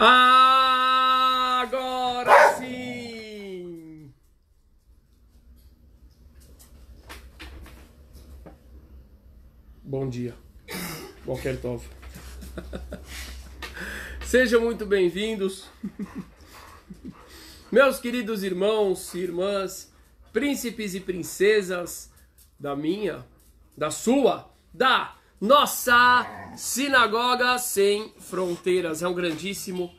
Agora sim! Bom dia, qualquer tov. Sejam muito bem-vindos, meus queridos irmãos e irmãs, príncipes e princesas da minha, da sua, da nossa Sinagoga Sem Fronteiras. É um grandíssimo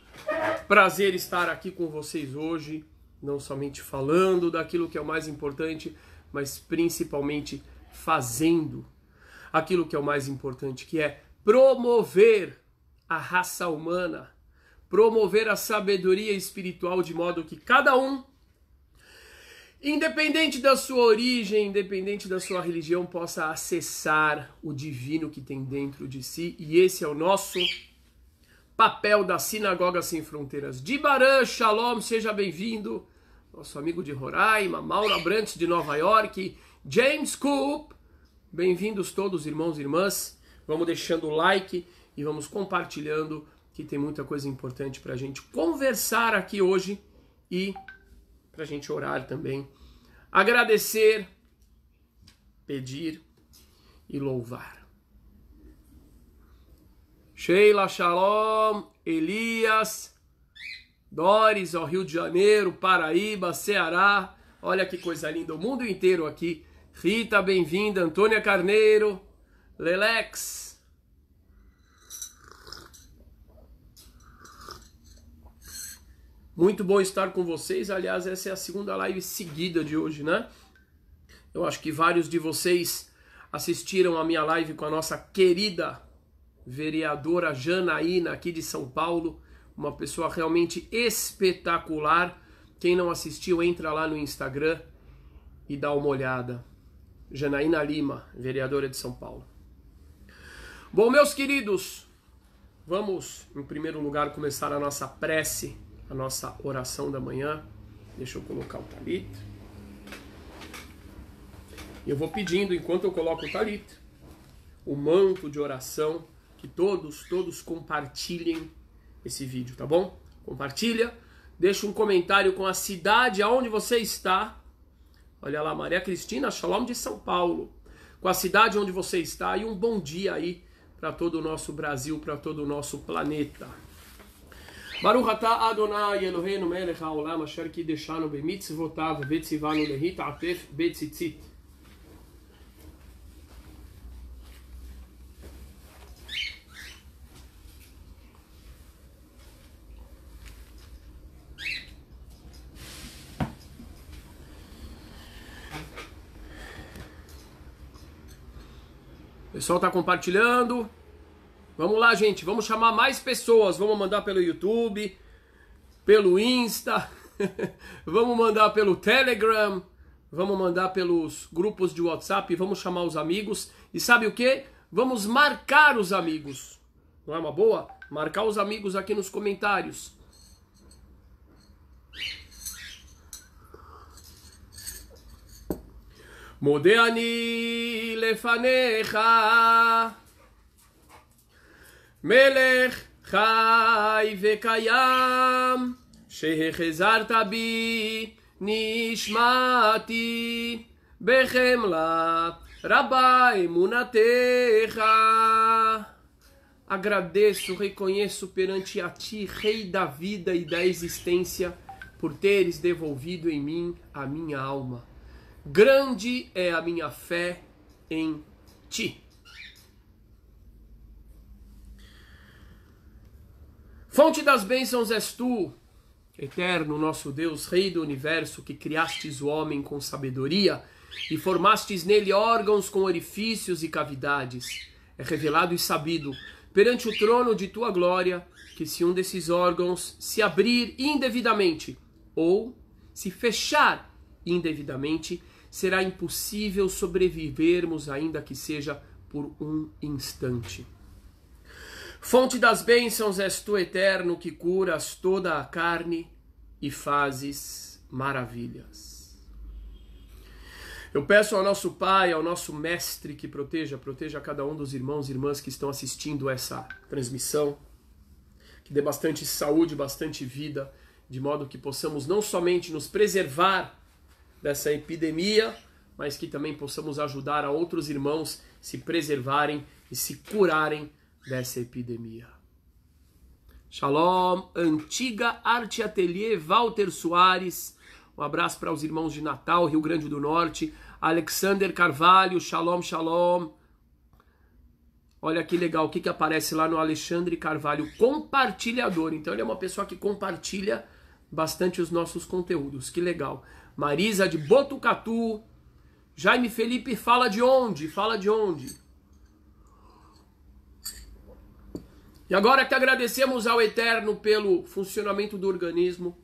prazer estar aqui com vocês hoje, não somente falando daquilo que é o mais importante, mas principalmente fazendo aquilo que é o mais importante, que é promover a raça humana, promover a sabedoria espiritual de modo que cada um, independente da sua origem, independente da sua religião, possa acessar o divino que tem dentro de si. E esse é o nosso papel da Sinagoga Sem Fronteiras. Dibaran Shalom, seja bem-vindo. Nosso amigo de Roraima, Mauro Abrantes de Nova York, James Coop. Bem-vindos todos, irmãos e irmãs. Vamos deixando o like e vamos compartilhando, que tem muita coisa importante para a gente conversar aqui hoje e para a gente orar também, agradecer, pedir e louvar. Sheila, Shalom, Elias, Doris, ao Rio de Janeiro, Paraíba, Ceará, olha que coisa linda, o mundo inteiro aqui. Rita, bem-vinda, Antônia Carneiro, Lelex. Muito bom estar com vocês. Aliás, essa é a segunda live seguida de hoje, né? Eu acho que vários de vocês assistiram a minha live com a nossa querida vereadora Janaína, aqui de São Paulo. Uma pessoa realmente espetacular. Quem não assistiu, entra lá no Instagram e dá uma olhada. Janaína Lima, vereadora de São Paulo. Bom, meus queridos, vamos, em primeiro lugar, começar a nossa prece, a nossa oração da manhã. Deixa eu colocar o talit. Eu vou pedindo, enquanto eu coloco o talit, o manto de oração, que todos compartilhem esse vídeo, tá bom? Compartilha, deixa um comentário com a cidade aonde você está. Olha lá, Maria Cristina, Shalom de São Paulo. Com a cidade onde você está e um bom dia aí para todo o nosso Brasil, para todo o nosso planeta. Baruch atah Adonai Eloheinu melech haolam asher kideshanu bemitzvotav vetzivanu lehit'atef betzitzit. O pessoal está compartilhando. Vamos lá, gente. Vamos chamar mais pessoas. Vamos mandar pelo YouTube, pelo Insta, vamos mandar pelo Telegram, vamos mandar pelos grupos de WhatsApp, vamos chamar os amigos. E sabe o que? Vamos marcar os amigos. Não é uma boa? Marcar os amigos aqui nos comentários. Modeani lefanecha melech chai vekayam shehechezarta bi nishmati bechemla rabba emunatecha. Agradeço, reconheço perante a ti, Rei da vida e da existência, por teres devolvido em mim a minha alma. Grande é a minha fé em ti. Fonte das bênçãos és tu, eterno nosso Deus, Rei do universo, que criastes o homem com sabedoria e formastes nele órgãos com orifícios e cavidades. É revelado e sabido perante o trono de tua glória que se um desses órgãos se abrir indevidamente ou se fechar indevidamente, será impossível sobrevivermos, ainda que seja por um instante. Fonte das bênçãos és tu, eterno, que curas toda a carne e fazes maravilhas. Eu peço ao nosso Pai, ao nosso Mestre, que proteja cada um dos irmãos e irmãs que estão assistindo essa transmissão, que dê bastante saúde, bastante vida, de modo que possamos não somente nos preservar dessa epidemia, mas que também possamos ajudar a outros irmãos se preservarem e se curarem dessa epidemia. Shalom, Antiga Arte Atelier, Walter Soares, um abraço para os irmãos de Natal, Rio Grande do Norte, Alexander Carvalho, Shalom, Shalom. Olha que legal, o que aparece lá no Alexandre Carvalho, compartilhador. Então ele é uma pessoa que compartilha bastante os nossos conteúdos, que legal. Marisa de Botucatu, Jaime Felipe, fala de onde? Fala de onde? E agora que agradecemos ao Eterno pelo funcionamento do organismo,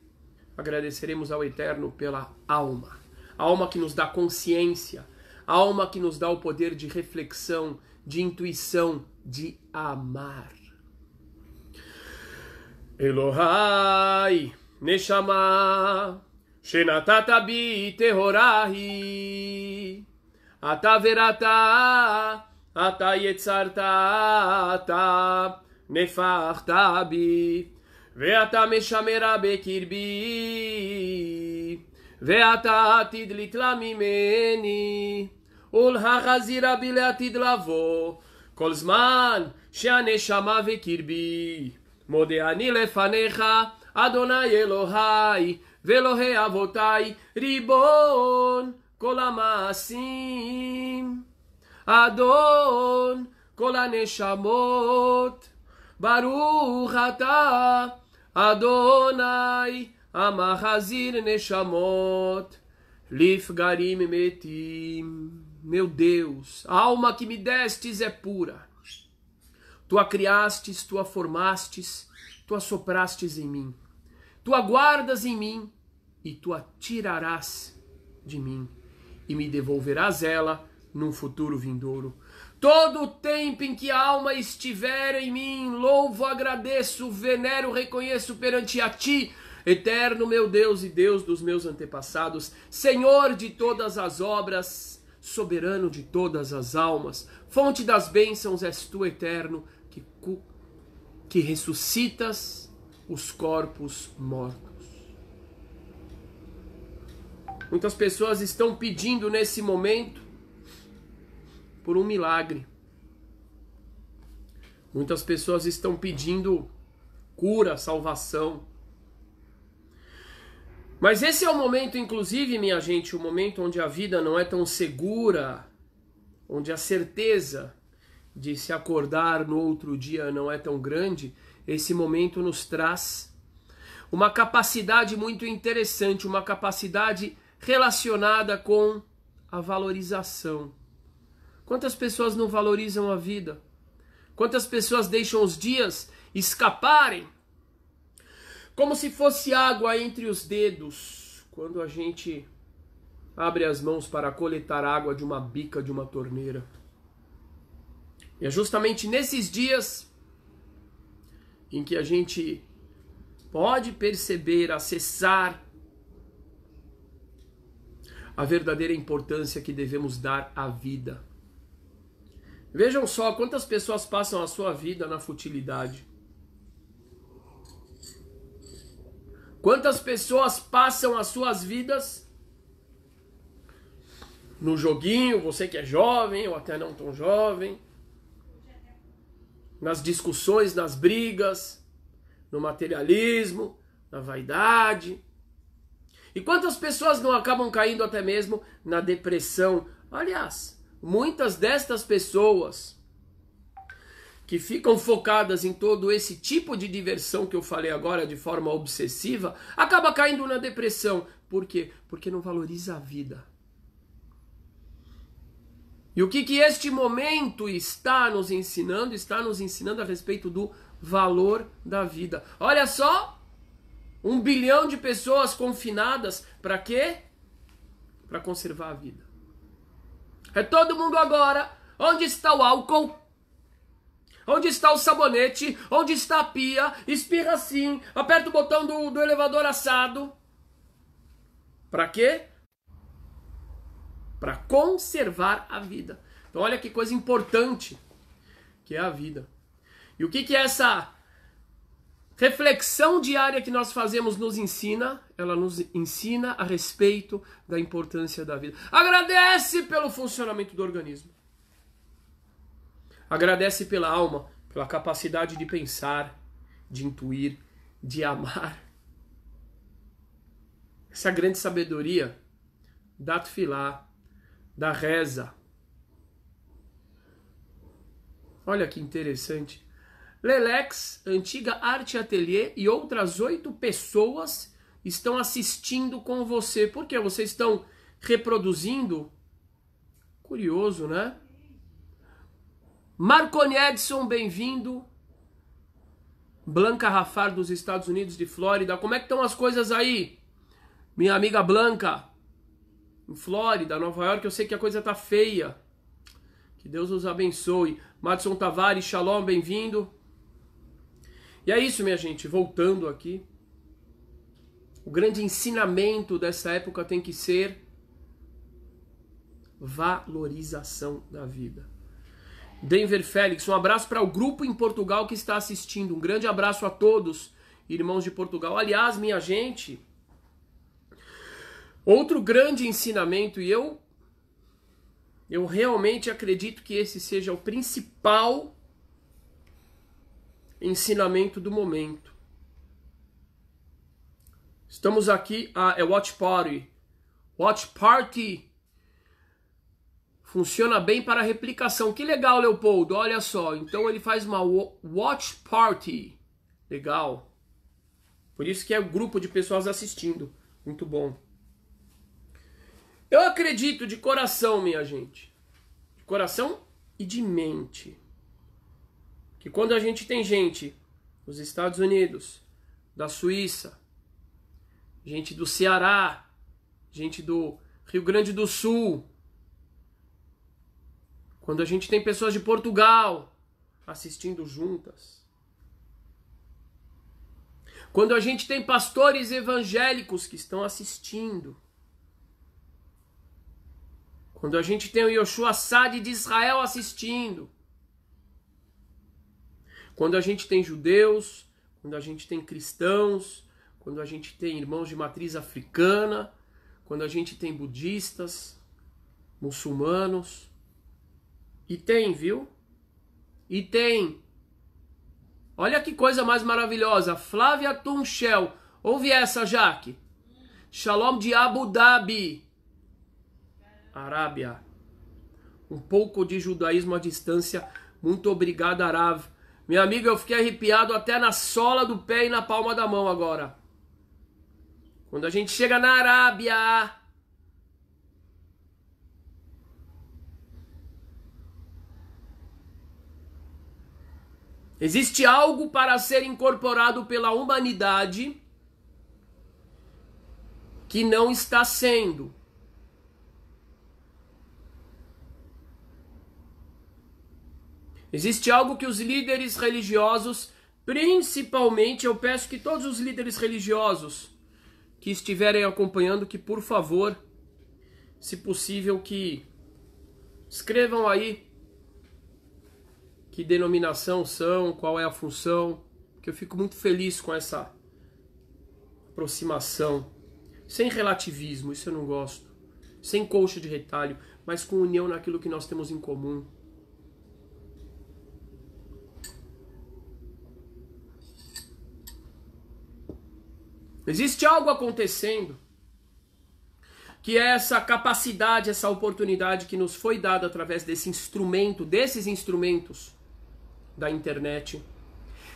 agradeceremos ao Eterno pela alma. A alma que nos dá consciência, a alma que nos dá o poder de reflexão, de intuição, de amar. Elohai, Neshama, Shenatata bi tehorahi, Ata verata, Ata yetzarta, Ata nefachta bi, Veata meshamera bekirbi, Veata atid litla mimeni, ולהחזירה בי לעתיד לבוא, כל זמן שהנשמה וקרבי. מודה אני לפניך, אדוני אלוהי, ואלוהי אבותיי, ריבון כל המעשים. אדון כל הנשמות, ברוך אתה, אדוני, המחזיר נשמות, לפגרים metim. Meu Deus, a alma que me destes é pura. Tu a criastes, tu a formastes, tu a soprastes em mim. Tu a guardas em mim e tu a tirarás de mim e me devolverás ela num futuro vindouro. Todo o tempo em que a alma estiver em mim, louvo, agradeço, venero, reconheço perante a ti, Eterno meu Deus e Deus dos meus antepassados, Senhor de todas as obras, soberano de todas as almas, fonte das bênçãos és tu, Eterno, que ressuscitas os corpos mortos. Muitas pessoas estão pedindo nesse momento por um milagre. Muitas pessoas estão pedindo cura, salvação. Mas esse é o momento, inclusive, minha gente, o momento onde a vida não é tão segura, onde a certeza de se acordar no outro dia não é tão grande. Esse momento nos traz uma capacidade muito interessante, uma capacidade relacionada com a valorização. Quantas pessoas não valorizam a vida? Quantas pessoas deixam os dias escaparem como se fosse água entre os dedos, quando a gente abre as mãos para coletar água de uma bica de uma torneira. E é justamente nesses dias em que a gente pode perceber, acessar a verdadeira importância que devemos dar à vida. Vejam só quantas pessoas passam a sua vida na futilidade. Quantas pessoas passam as suas vidas no joguinho, você que é jovem ou até não tão jovem, nas discussões, nas brigas, no materialismo, na vaidade. E quantas pessoas não acabam caindo até mesmo na depressão? Aliás, muitas destas pessoas que ficam focadas em todo esse tipo de diversão que eu falei agora de forma obsessiva, acaba caindo na depressão. Por quê? Porque não valoriza a vida. E o que este momento está nos ensinando? Está nos ensinando a respeito do valor da vida. Olha só, 1 bilhão de pessoas confinadas, para quê? Para conservar a vida. É todo mundo agora. Onde está o álcool? Onde está o sabonete? Onde está a pia? Espirra assim, aperta o botão do elevador assado. Para quê? Para conservar a vida. Então olha que coisa importante que é a vida. E o que é essa reflexão diária que nós fazemos nos ensina, ela nos ensina a respeito da importância da vida. Agradece pelo funcionamento do organismo. Agradece pela alma, pela capacidade de pensar, de intuir, de amar. Essa grande sabedoria da tefilá, da reza. Olha que interessante. Lelex, Antiga Arte Atelier e outras 8 pessoas estão assistindo com você. Por quê? Vocês estão reproduzindo? Curioso, né? Marconi Edson, bem-vindo. Blanca Rafar, dos Estados Unidos, de Flórida. Como é que estão as coisas aí? Minha amiga Blanca, em Flórida, Nova York, eu sei que a coisa tá feia. Que Deus os abençoe. Madison Tavares, shalom, bem-vindo. E é isso, minha gente, voltando aqui. O grande ensinamento dessa época tem que ser valorização da vida. Denver Félix, um abraço para o grupo em Portugal que está assistindo. Um grande abraço a todos, irmãos de Portugal. Aliás, minha gente, outro grande ensinamento, e eu realmente acredito que esse seja o principal ensinamento do momento. Estamos aqui, é Watch Party. Watch Party funciona bem para replicação. Que legal, Leopoldo, olha só. Então ele faz uma Watch Party. Legal. Por isso que é um grupo de pessoas assistindo. Muito bom. Eu acredito de coração, minha gente. De coração e de mente. Que quando a gente tem gente dos Estados Unidos, da Suíça, gente do Ceará, gente do Rio Grande do Sul, quando a gente tem pessoas de Portugal assistindo juntas, quando a gente tem pastores evangélicos que estão assistindo, quando a gente tem o Yoshua Sadi de Israel assistindo, quando a gente tem judeus, quando a gente tem cristãos, quando a gente tem irmãos de matriz africana, quando a gente tem budistas, muçulmanos, e tem, viu? E tem. Olha que coisa mais maravilhosa. Flávia Tunchel. Ouve essa, Jaque. Shalom de Abu Dhabi, Arábia. Um pouco de judaísmo à distância. Muito obrigado, Arav. Minha amiga, eu fiquei arrepiado até na sola do pé e na palma da mão agora. Quando a gente chega na Arábia, existe algo para ser incorporado pela humanidade que não está sendo. Existe algo que os líderes religiosos, principalmente, eu peço que todos os líderes religiosos que estiverem acompanhando, que por favor, se possível, que escrevam aí que denominação são, qual é a função, que eu fico muito feliz com essa aproximação, sem relativismo, isso eu não gosto, sem colcha de retalho, mas com união naquilo que nós temos em comum. Existe algo acontecendo, que é essa capacidade, essa oportunidade que nos foi dada através desse instrumento, desses instrumentos da internet,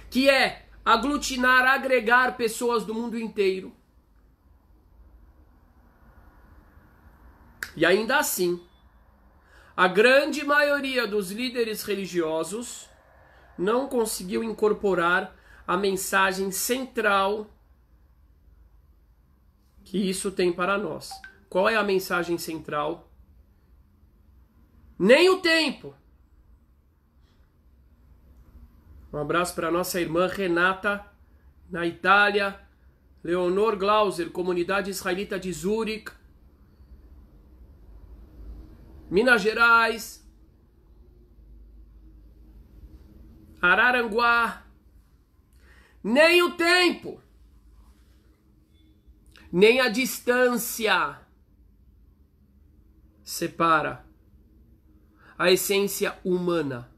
que é aglutinar, agregar pessoas do mundo inteiro. E ainda assim, a grande maioria dos líderes religiosos não conseguiu incorporar a mensagem central que isso tem para nós. Qual é a mensagem central? Nem o tempo. Um abraço para nossa irmã Renata, na Itália. Leonor Glauser, comunidade israelita de Zurich. Minas Gerais. Araranguá. nem o tempo, nem a distância separa a essência humana.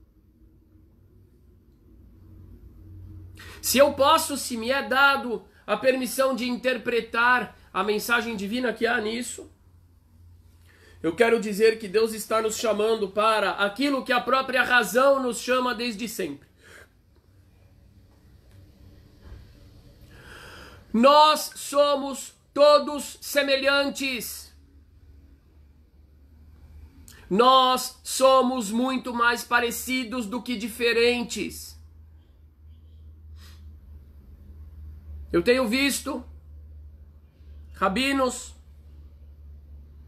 Se eu posso, se me é dado a permissão de interpretar a mensagem divina que há nisso, eu quero dizer que Deus está nos chamando para aquilo que a própria razão nos chama desde sempre. Nós somos todos semelhantes. Nós somos muito mais parecidos do que diferentes. Eu tenho visto rabinos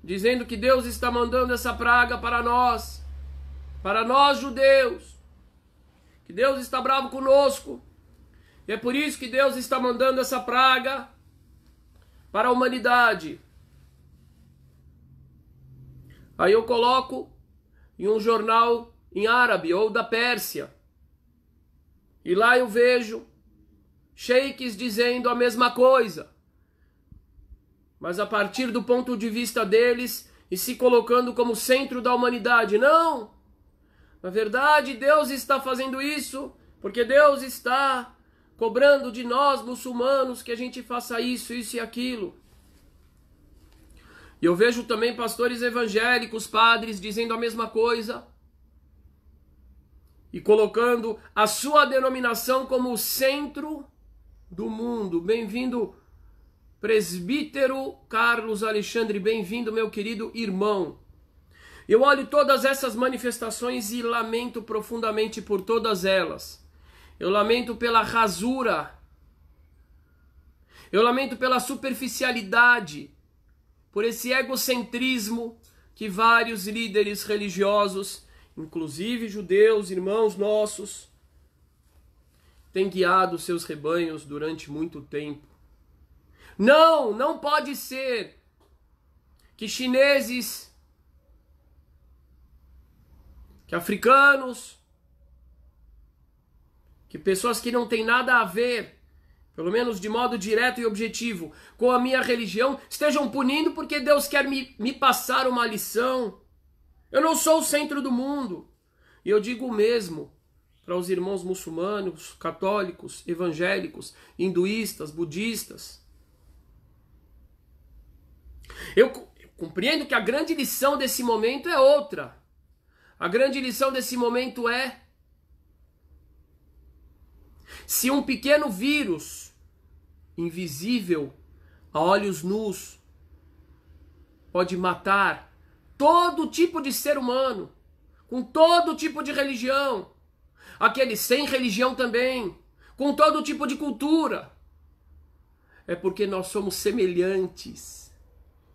dizendo que Deus está mandando essa praga para nós judeus, que Deus está bravo conosco, e é por isso que Deus está mandando essa praga para a humanidade. Aí eu coloco em um jornal em árabe ou da Pérsia, e lá eu vejo sheiks dizendo a mesma coisa, mas a partir do ponto de vista deles e se colocando como centro da humanidade. Não! Na verdade, Deus está fazendo isso porque Deus está cobrando de nós, muçulmanos, que a gente faça isso e aquilo. E eu vejo também pastores evangélicos, padres, dizendo a mesma coisa e colocando a sua denominação como o centro do mundo. Bem-vindo, presbítero Carlos Alexandre, bem-vindo, meu querido irmão. Eu olho todas essas manifestações e lamento profundamente por todas elas. Eu lamento pela rasura, eu lamento pela superficialidade, por esse egocentrismo que vários líderes religiosos, inclusive judeus, irmãos nossos, têm guiado seus rebanhos durante muito tempo. Não pode ser que chineses, que africanos, que pessoas que não têm nada a ver, pelo menos de modo direto e objetivo, com a minha religião, estejam punindo porque Deus quer me passar uma lição. Eu não sou o centro do mundo. E eu digo o mesmo para os irmãos muçulmanos, católicos, evangélicos, hinduístas, budistas. Eu compreendo que a grande lição desse momento é outra. A grande lição desse momento é: se um pequeno vírus, invisível a olhos nus, pode matar todo tipo de ser humano, com todo tipo de religião, aqueles sem religião também, com todo tipo de cultura, é porque nós somos semelhantes,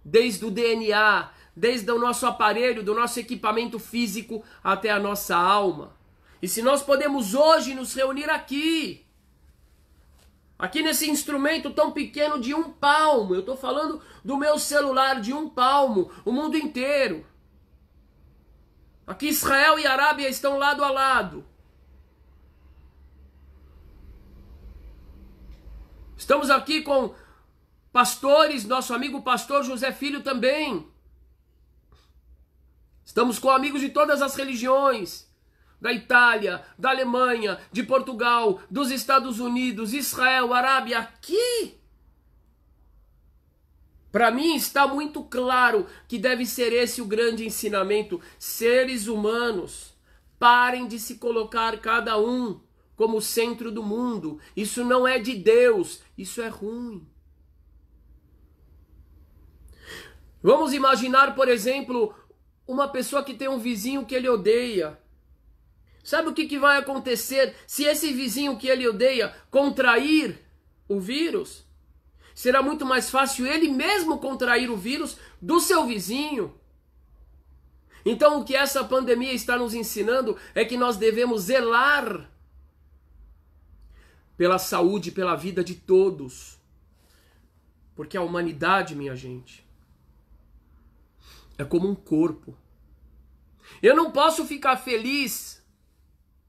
desde o DNA, desde o nosso aparelho, do nosso equipamento físico até a nossa alma. E se nós podemos hoje nos reunir aqui nesse instrumento tão pequeno de 1 palmo, eu estou falando do meu celular de 1 palmo, o mundo inteiro. Aqui Israel e Arábia estão lado a lado. Estamos aqui com pastores, nosso amigo pastor José Filho também. Estamos com amigos de todas as religiões, da Itália, da Alemanha, de Portugal, dos Estados Unidos, Israel, Arábia, aqui. Para mim está muito claro que deve ser esse o grande ensinamento. Seres humanos, parem de se colocar cada um como centro do mundo. Isso não é de Deus, isso é ruim. Vamos imaginar, por exemplo, uma pessoa que tem um vizinho que ele odeia. Sabe o que vai acontecer se esse vizinho que ele odeia contrair o vírus? Será muito mais fácil ele mesmo contrair o vírus do seu vizinho. Então o que essa pandemia está nos ensinando é que nós devemos zelar pela saúde, pela vida de todos. Porque a humanidade, minha gente, é como um corpo. Eu não posso ficar feliz,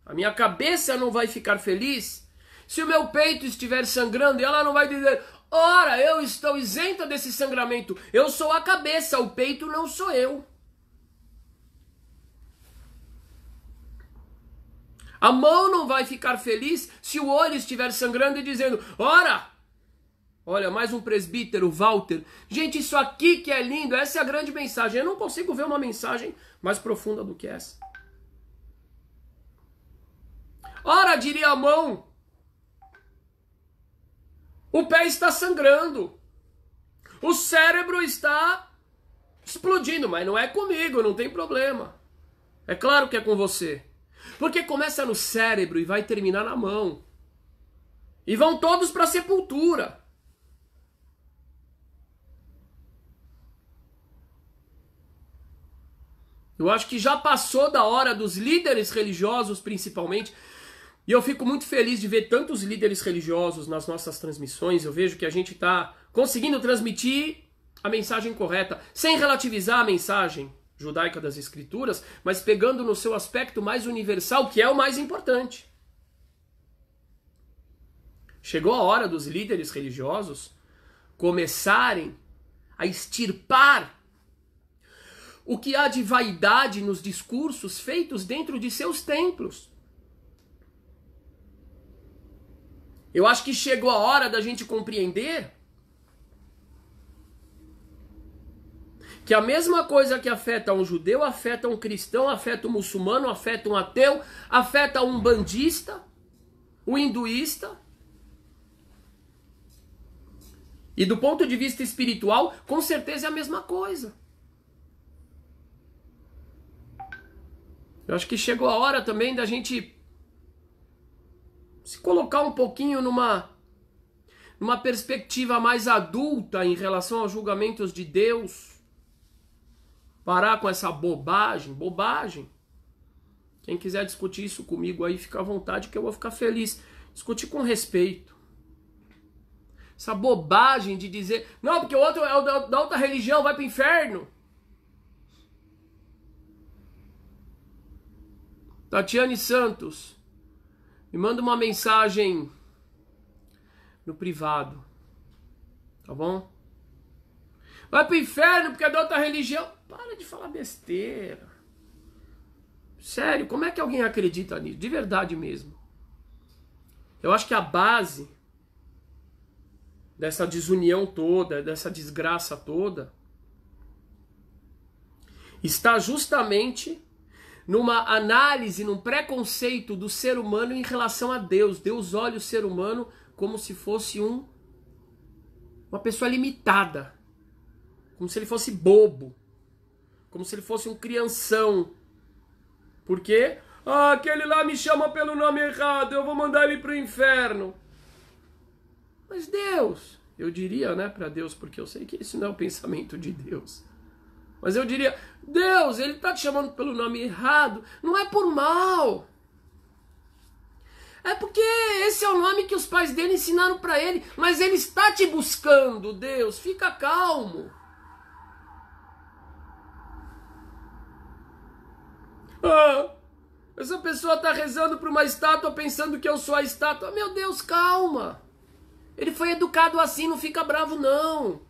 a minha cabeça não vai ficar feliz Se o meu peito estiver sangrando, ela não vai dizer, ora, eu estou isenta desse sangramento. Eu sou a cabeça, o peito não sou eu. A mão não vai ficar feliz se o olho estiver sangrando e dizendo, ora, olha, mais um presbítero, Walter. Gente, isso aqui que é lindo, essa é a grande mensagem. Eu não consigo ver uma mensagem mais profunda do que essa. Ora, diria a mão, o pé está sangrando, o cérebro está explodindo, mas não é comigo, não tem problema. É claro que é com você. Porque começa no cérebro e vai terminar na mão. E vão todos para a sepultura. Eu acho que já passou da hora dos líderes religiosos, principalmente. E eu fico muito feliz de ver tantos líderes religiosos nas nossas transmissões. Eu vejo que a gente está conseguindo transmitir a mensagem correta, sem relativizar a mensagem judaica das Escrituras, mas pegando no seu aspecto mais universal, que é o mais importante. Chegou a hora dos líderes religiosos começarem a extirpar o que há de vaidade nos discursos feitos dentro de seus templos. Eu acho que chegou a hora da gente compreender que a mesma coisa que afeta um judeu, afeta um cristão, afeta um muçulmano, afeta um ateu, afeta um bandista, um hinduísta. E do ponto de vista espiritual, com certeza é a mesma coisa. Eu acho que chegou a hora também da gente se colocar um pouquinho numa perspectiva mais adulta em relação aos julgamentos de Deus. Parar com essa bobagem. Quem quiser discutir isso comigo aí, fica à vontade que eu vou ficar feliz. Discutir com respeito. Essa bobagem de dizer, não, porque o outro é o da outra religião, vai pro inferno. Tatiane Santos, me manda uma mensagem no privado, tá bom? Vai pro inferno porque é da outra religião. Para de falar besteira. Sério, como é que alguém acredita nisso? De verdade mesmo. Eu acho que a base dessa desunião toda, dessa desgraça toda, está justamente numa análise, num preconceito do ser humano em relação a Deus. Deus olha o ser humano como se fosse uma pessoa limitada. Como se ele fosse bobo. Como se ele fosse um crianção. Por quê? Ah, aquele lá me chama pelo nome errado, eu vou mandar ele pro inferno. Mas Deus, eu diria, né, para Deus, porque eu sei que isso não é o pensamento de Deus. Mas eu diria, Deus, ele tá te chamando pelo nome errado, não é por mal. É porque esse é o nome que os pais dele ensinaram para ele, mas ele está te buscando, Deus, fica calmo. Ah, essa pessoa está rezando para uma estátua pensando que eu sou a estátua. Meu Deus, calma. Ele foi educado assim, não fica bravo não.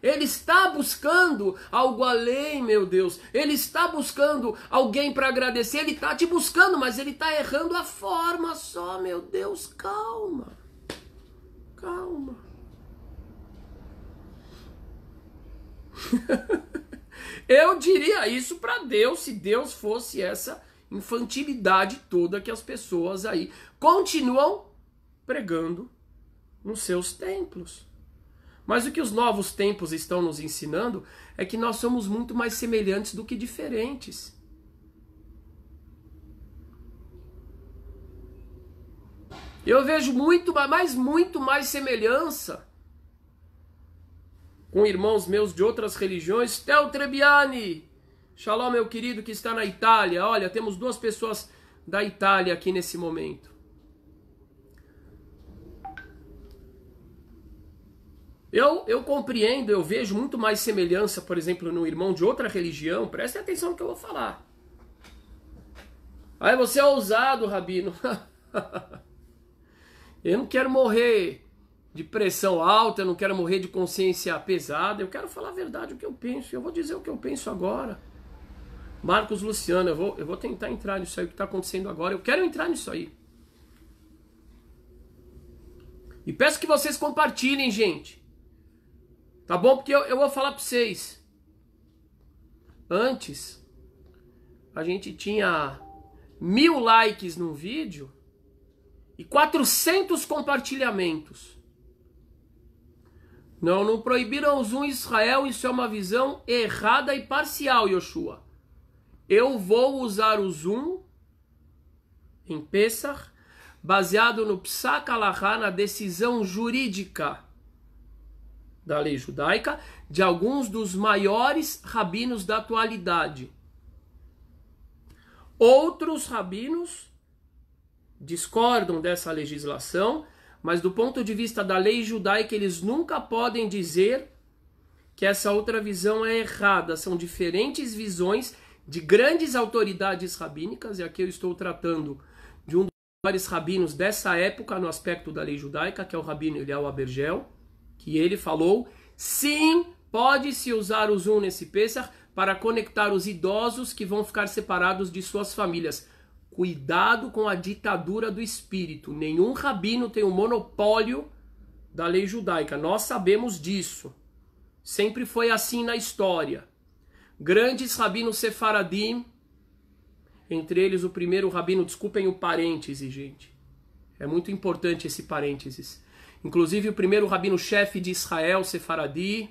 Ele está buscando algo além, meu Deus. Ele está buscando alguém para agradecer. Ele está te buscando, mas ele está errando a forma só, meu Deus, calma. Calma. Eu diria isso para Deus, se Deus fosse essa infantilidade toda que as pessoas aí continuam pregando nos seus templos. Mas o que os novos tempos estão nos ensinando é que nós somos muito mais semelhantes do que diferentes. Eu vejo muito mais semelhança com irmãos meus de outras religiões. Theo Trebbiani, shalom, meu querido que está na Itália. Olha, temos 2 pessoas da Itália aqui nesse momento. Eu compreendo, eu vejo muito mais semelhança, por exemplo, no irmão de outra religião. Prestem atenção no que eu vou falar. Aí você é ousado, Rabino. Eu não quero morrer de pressão alta, eu não quero morrer de consciência pesada, eu quero falar a verdade, o que eu penso, eu vou dizer o que eu penso agora. Marcos Luciano, eu vou tentar entrar nisso aí, o que está acontecendo agora, eu quero entrar nisso aí. E peço que vocês compartilhem, gente. Tá bom? Porque eu vou falar para vocês. Antes, a gente tinha 1000 likes num vídeo e 400 compartilhamentos. Não proibiram o Zoom em Israel, isso é uma visão errada e parcial, Yoshua. Eu vou usar o Zoom em Pesach, baseado no Psak Halachá, na decisão jurídica da lei judaica, de alguns dos maiores rabinos da atualidade. Outros rabinos discordam dessa legislação, mas do ponto de vista da lei judaica, eles nunca podem dizer que essa outra visão é errada. São diferentes visões de grandes autoridades rabínicas, e aqui eu estou tratando de um dos maiores rabinos dessa época no aspecto da lei judaica, que é o rabino Eliyahu Abergel, que ele falou, sim, pode-se usar o Zoom nesse Pesach para conectar os idosos que vão ficar separados de suas famílias. Cuidado com a ditadura do espírito. Nenhum rabino tem o monopólio da lei judaica. Nós sabemos disso. Sempre foi assim na história. Grandes rabinos sefaradim, entre eles o primeiro rabino, desculpem o parêntese, gente. É muito importante esse parênteses. Inclusive o primeiro rabino-chefe de Israel, sefaradi,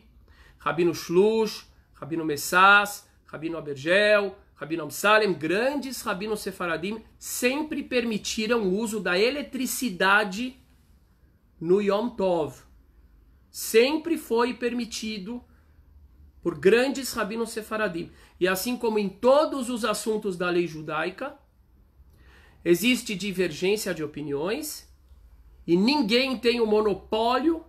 Rabino Shlush, Rabino Messas, Rabino Abergel, Rabino Amsalem, grandes rabinos sefaradim, sempre permitiram o uso da eletricidade no Yom Tov. Sempre foi permitido por grandes rabinos sefaradim. E assim como em todos os assuntos da lei judaica, existe divergência de opiniões e ninguém tem o monopólio,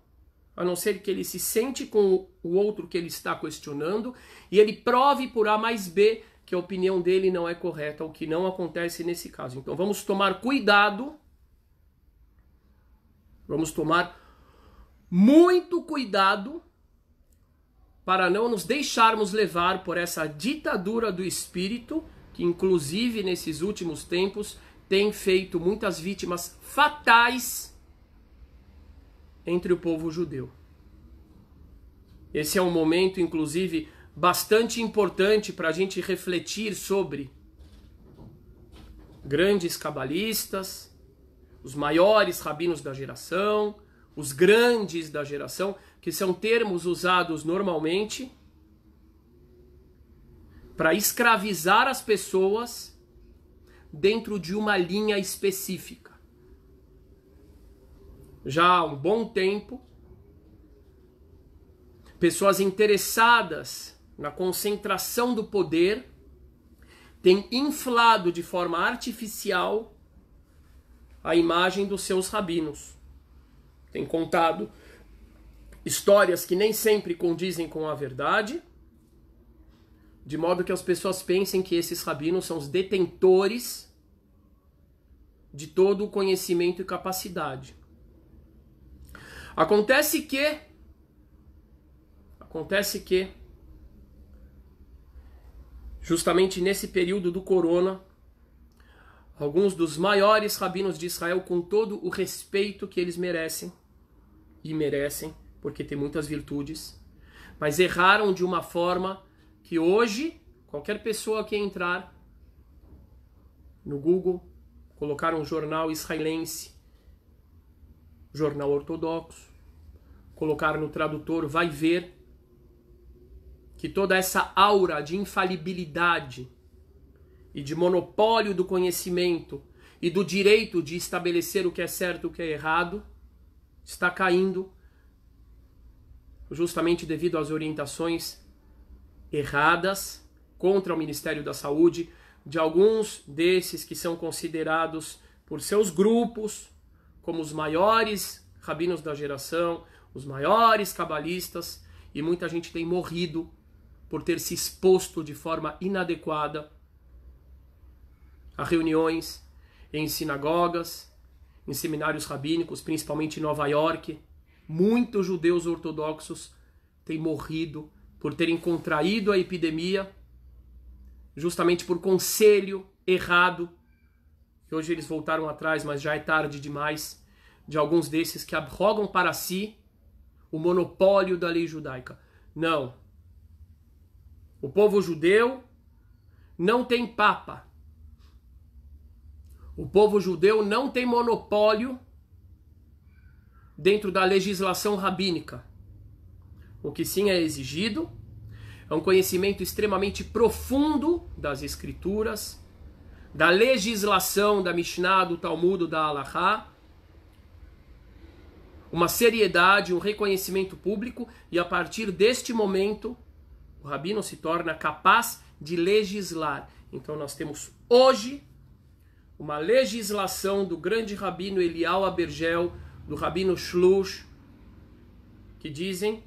a não ser que ele se sente com o outro que ele está questionando e ele prove por A mais B que a opinião dele não é correta, o que não acontece nesse caso. Então vamos tomar cuidado, vamos tomar muito cuidado para não nos deixarmos levar por essa ditadura do espírito, que inclusive nesses últimos tempos tem feito muitas vítimas fatais entre o povo judeu. Esse é um momento, inclusive, bastante importante para a gente refletir sobre grandes cabalistas, os maiores rabinos da geração, os grandes da geração, que são termos usados normalmente para escravizar as pessoas dentro de uma linha específica. Já há um bom tempo, pessoas interessadas na concentração do poder têm inflado de forma artificial a imagem dos seus rabinos. Têm contado histórias que nem sempre condizem com a verdade, de modo que as pessoas pensem que esses rabinos são os detentores de todo o conhecimento e capacidade. Acontece que justamente nesse período do corona, alguns dos maiores rabinos de Israel, com todo o respeito que eles merecem, porque tem muitas virtudes, mas erraram de uma forma que hoje, qualquer pessoa que entrar no Google, colocar um jornal israelense, jornal ortodoxo, colocar no tradutor, vai ver que toda essa aura de infalibilidade e de monopólio do conhecimento e do direito de estabelecer o que é certo e o que é errado está caindo justamente devido às orientações erradas contra o Ministério da Saúde de alguns desses que são considerados por seus grupos como os maiores rabinos da geração, os maiores cabalistas, e muita gente tem morrido por ter se exposto de forma inadequada a reuniões em sinagogas, em seminários rabínicos, principalmente em Nova York. Muitos judeus ortodoxos têm morrido por terem contraído a epidemia, justamente por conselho errado. E hoje eles voltaram atrás, mas já é tarde demais, de alguns desses que arrogam para si o monopólio da lei judaica. Não. O povo judeu não tem papa. O povo judeu não tem monopólio dentro da legislação rabínica. O que sim é exigido é um conhecimento extremamente profundo das escrituras, da legislação da Mishnah, do Talmud, da Halachá, uma seriedade, um reconhecimento público, e a partir deste momento o rabino se torna capaz de legislar. Então nós temos hoje uma legislação do grande rabino Eliyahu Abergel, do rabino Shlush, que dizem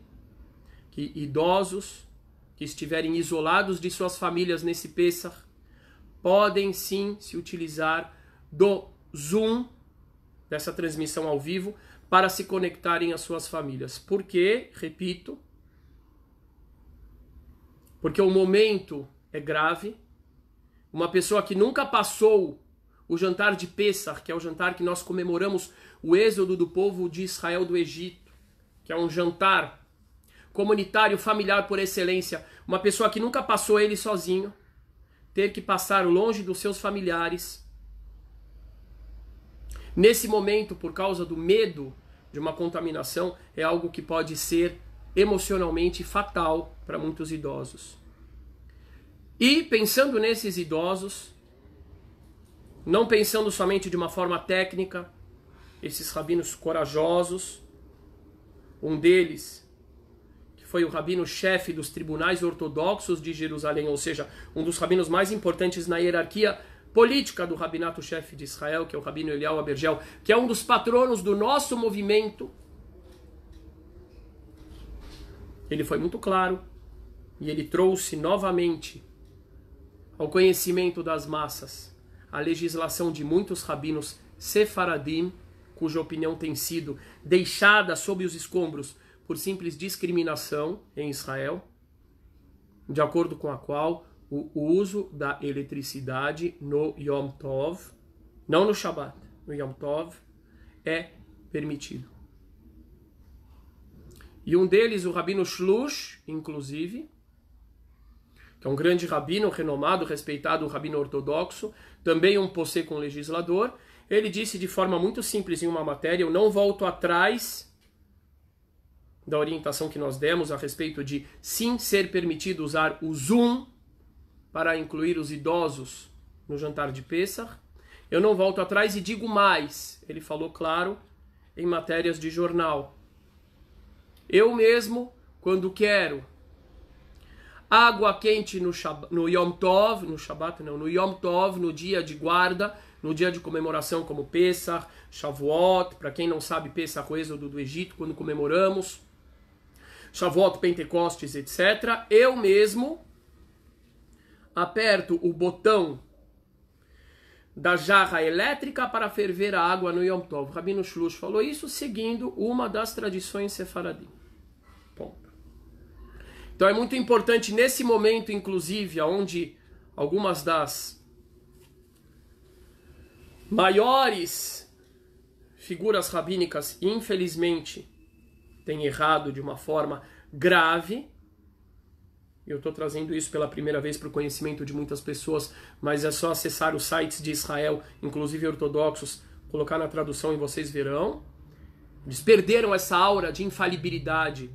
que idosos que estiverem isolados de suas famílias nesse Pessach podem sim se utilizar do Zoom, dessa transmissão ao vivo, para se conectarem às suas famílias. Por quê? Repito, porque o momento é grave. Uma pessoa que nunca passou o jantar de Pessach, que é o jantar que nós comemoramos o êxodo do povo de Israel do Egito, que é um jantar comunitário, familiar por excelência, uma pessoa que nunca passou ele sozinho, ter que passar longe dos seus familiares, nesse momento, por causa do medo de uma contaminação, é algo que pode ser emocionalmente fatal para muitos idosos. E pensando nesses idosos, não pensando somente de uma forma técnica, esses rabinos corajosos, um deles, que foi o rabino-chefe dos tribunais ortodoxos de Jerusalém, ou seja, um dos rabinos mais importantes na hierarquia política do rabinato-chefe de Israel, que é o rabino Eliyahu Abergel, que é um dos patronos do nosso movimento. Ele foi muito claro e ele trouxe novamente ao conhecimento das massas a legislação de muitos rabinos sefaradim, cuja opinião tem sido deixada sob os escombros por simples discriminação em Israel, de acordo com a qual o uso da eletricidade no Yom Tov, não no Shabbat, no Yom Tov, é permitido. E um deles, o rabino Shlush, inclusive, que é um grande rabino, renomado, respeitado, um rabino ortodoxo, também um posseco, um legislador, ele disse de forma muito simples em uma matéria: eu não volto atrás da orientação que nós demos a respeito de sim ser permitido usar o Zoom para incluir os idosos no jantar de Pessach. Eu não volto atrás e digo mais. Ele falou claro em matérias de jornal. Eu mesmo, quando quero água quente no Yom Tov, no Shabbat não, no Yom Tov, no dia de guarda, no dia de comemoração como Pessach, Shavuot, para quem não sabe, Pessach, o êxodo do Egito, quando comemoramos, Shavuot, Pentecostes, etc. Eu mesmo aperto o botão da jarra elétrica para ferver a água no Yom Tov. O rabino Shlush falou isso seguindo uma das tradições sefaradim. Ponto. Então é muito importante nesse momento, inclusive, onde algumas das maiores figuras rabínicas, infelizmente, têm errado de uma forma grave. Eu estou trazendo isso pela primeira vez para o conhecimento de muitas pessoas, mas é só acessar os sites de Israel, inclusive ortodoxos, colocar na tradução e vocês verão. Eles perderam essa aura de infalibilidade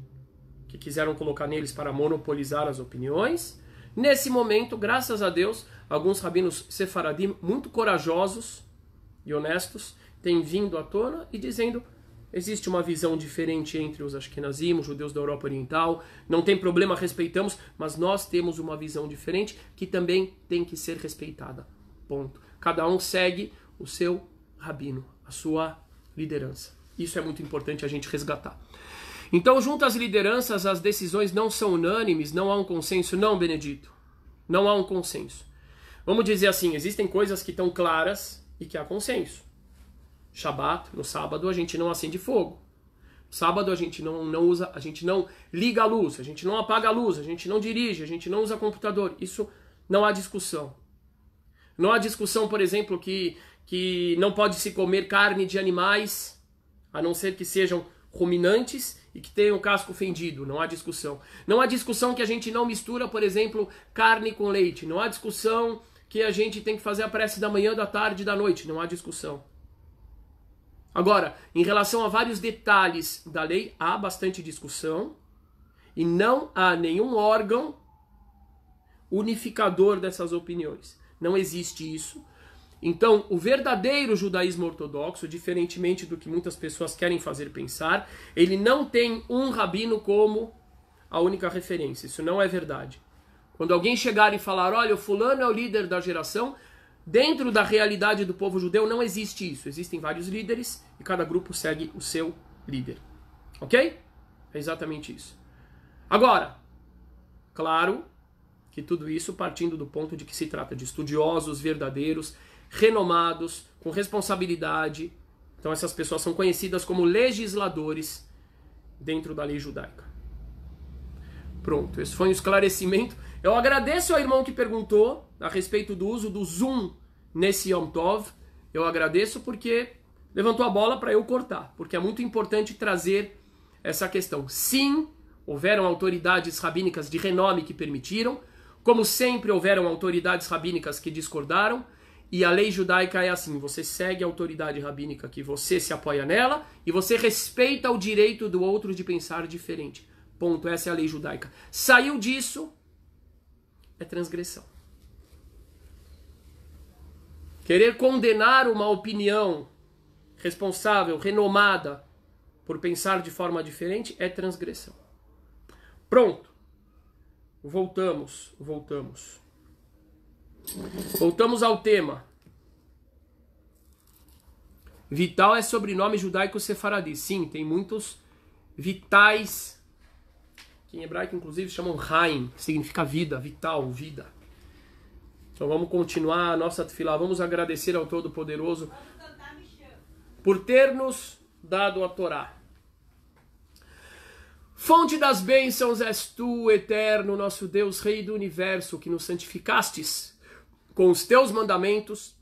que quiseram colocar neles para monopolizar as opiniões. Nesse momento, graças a Deus, alguns rabinos sefaradim muito corajosos e honestos têm vindo à tona e dizendo: existe uma visão diferente entre os Ashkenazim, os judeus da Europa Oriental, não tem problema, respeitamos, mas nós temos uma visão diferente que também tem que ser respeitada. Ponto. Cada um segue o seu rabino, a sua liderança. Isso é muito importante a gente resgatar. Então, junto às lideranças, as decisões não são unânimes, não há um consenso. Não, Benedito, não há um consenso. Vamos dizer assim, existem coisas que estão claras e que há consenso. Shabat, no sábado, a gente não acende fogo. No sábado a gente não usa, a gente não liga a luz, a gente não apaga a luz, a gente não dirige, a gente não usa computador. Isso não há discussão. Não há discussão, por exemplo, que não pode se comer carne de animais, a não ser que sejam ruminantes e que tenham o casco fendido. Não há discussão. Não há discussão que a gente não mistura, por exemplo, carne com leite. Não há discussão que a gente tem que fazer a prece da manhã, da tarde e da noite. Não há discussão. Agora, em relação a vários detalhes da lei, há bastante discussão e não há nenhum órgão unificador dessas opiniões. Não existe isso. Então, o verdadeiro judaísmo ortodoxo, diferentemente do que muitas pessoas querem fazer pensar, ele não tem um rabino como a única referência. Isso não é verdade. Quando alguém chegar e falar, olha, o fulano é o líder da geração, dentro da realidade do povo judeu não existe isso. Existem vários líderes e cada grupo segue o seu líder. Ok? É exatamente isso. Agora, claro que tudo isso partindo do ponto de que se trata de estudiosos verdadeiros, renomados, com responsabilidade. Então essas pessoas são conhecidas como legisladores dentro da lei judaica. Pronto, esse foi um esclarecimento. Eu agradeço ao irmão que perguntou a respeito do uso do Zoom nesse Yom Tov. Eu agradeço porque levantou a bola para eu cortar, porque é muito importante trazer essa questão. Sim, houveram autoridades rabínicas de renome que permitiram, como sempre houveram autoridades rabínicas que discordaram, e a lei judaica é assim, você segue a autoridade rabínica que você se apoia nela, e você respeita o direito do outro de pensar diferente. Ponto, essa é a lei judaica. Saiu disso, é transgressão. Querer condenar uma opinião responsável, renomada, por pensar de forma diferente, é transgressão. Pronto. Voltamos ao tema. Vital é sobrenome judaico sefaradi. Sim, tem muitos vitais, que em hebraico inclusive chamam Haim, que significa vida, vital, vida. Então vamos continuar a nossa tefilá. Vamos agradecer ao Todo-Poderoso por ter nos dado a Torá. Fonte das bênçãos és tu, eterno, nosso Deus, Rei do Universo, que nos santificastes com os teus mandamentos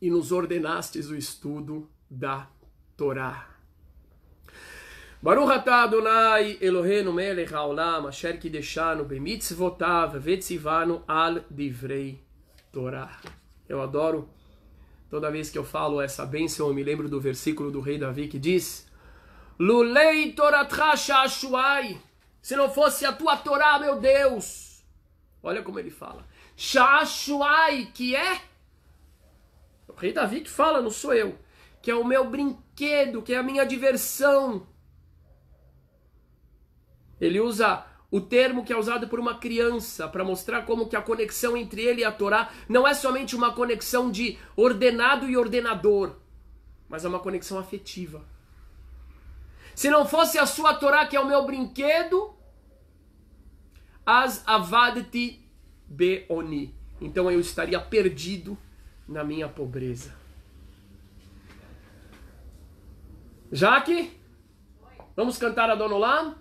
e nos ordenastes o estudo da Torá. Baruch atah Adonai Eloheinu melech haolam asher kideshanu bemitzvotav vetzivanu al divrei Torá. Eu adoro, toda vez que eu falo essa bênção, eu me lembro do versículo do rei Davi que diz: Lulei Toratcha Shashuai. Se não fosse a tua Torá, meu Deus. Olha como ele fala. Shashuai, que é? O rei Davi que fala, não sou eu. Que é o meu brinquedo, que é a minha diversão. Ele usa o termo que é usado por uma criança para mostrar como que a conexão entre ele e a Torá não é somente uma conexão de ordenado e ordenador, mas é uma conexão afetiva. Se não fosse a sua Torá, que é o meu brinquedo, as avadti beoni. Então eu estaria perdido na minha pobreza. Jaque, vamos cantar a Adon Olam?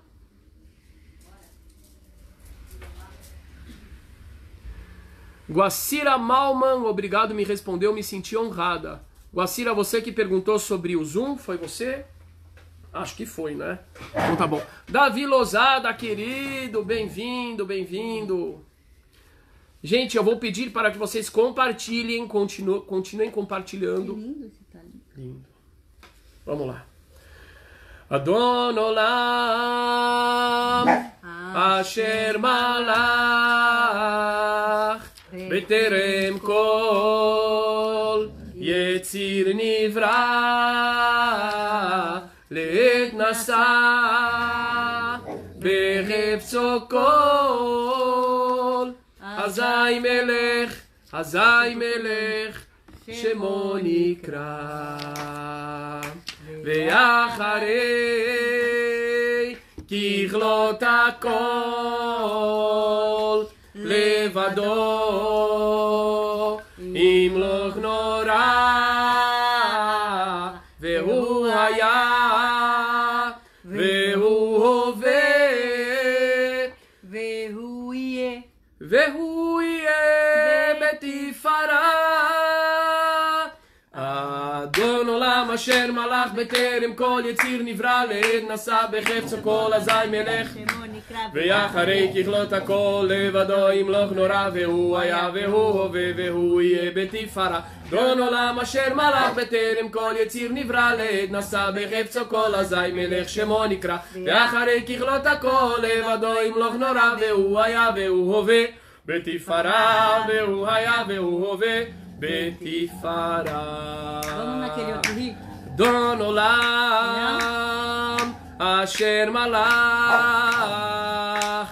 Guacira Malman, obrigado, me respondeu, me senti honrada. Guacira, você que perguntou sobre o Zoom, foi você? Acho que foi, né? Então tá bom. Davi Lozada, querido, bem-vindo, bem-vindo. Gente, eu vou pedir para que vocês compartilhem, continuem compartilhando. Que lindo esse tá lindo. Vamos lá. Adon Olam, Asher Malach, Beterem Kol, Yetzir Nivra, Le'et Nasa, Behefzo Kol, Azai Melech, Shemo Nikra, Ve'acharei, Kichlot HaKol, Levado, Imloch Nora, והוא יהיה בתפארה. אדון עולם אשר מלך בטרם כל יציר נברא לעת נשא בחפצו כל אזי מלך ואחרי ככלות הכל לבדו ימלוך נורא והוא היה והוא הווה והוא יהיה בתפארה. אדון עולם אשר מלך בטרם כל יציר נברא לעת נשא בחפצו כל אזי מלך שמו נקרא ואחרי ככלות הכל לבדו ימלוך נורא והוא היה והוא הווה בתפארה והוא היה והוא הווה בתפארה. אדון עולם אשר מלך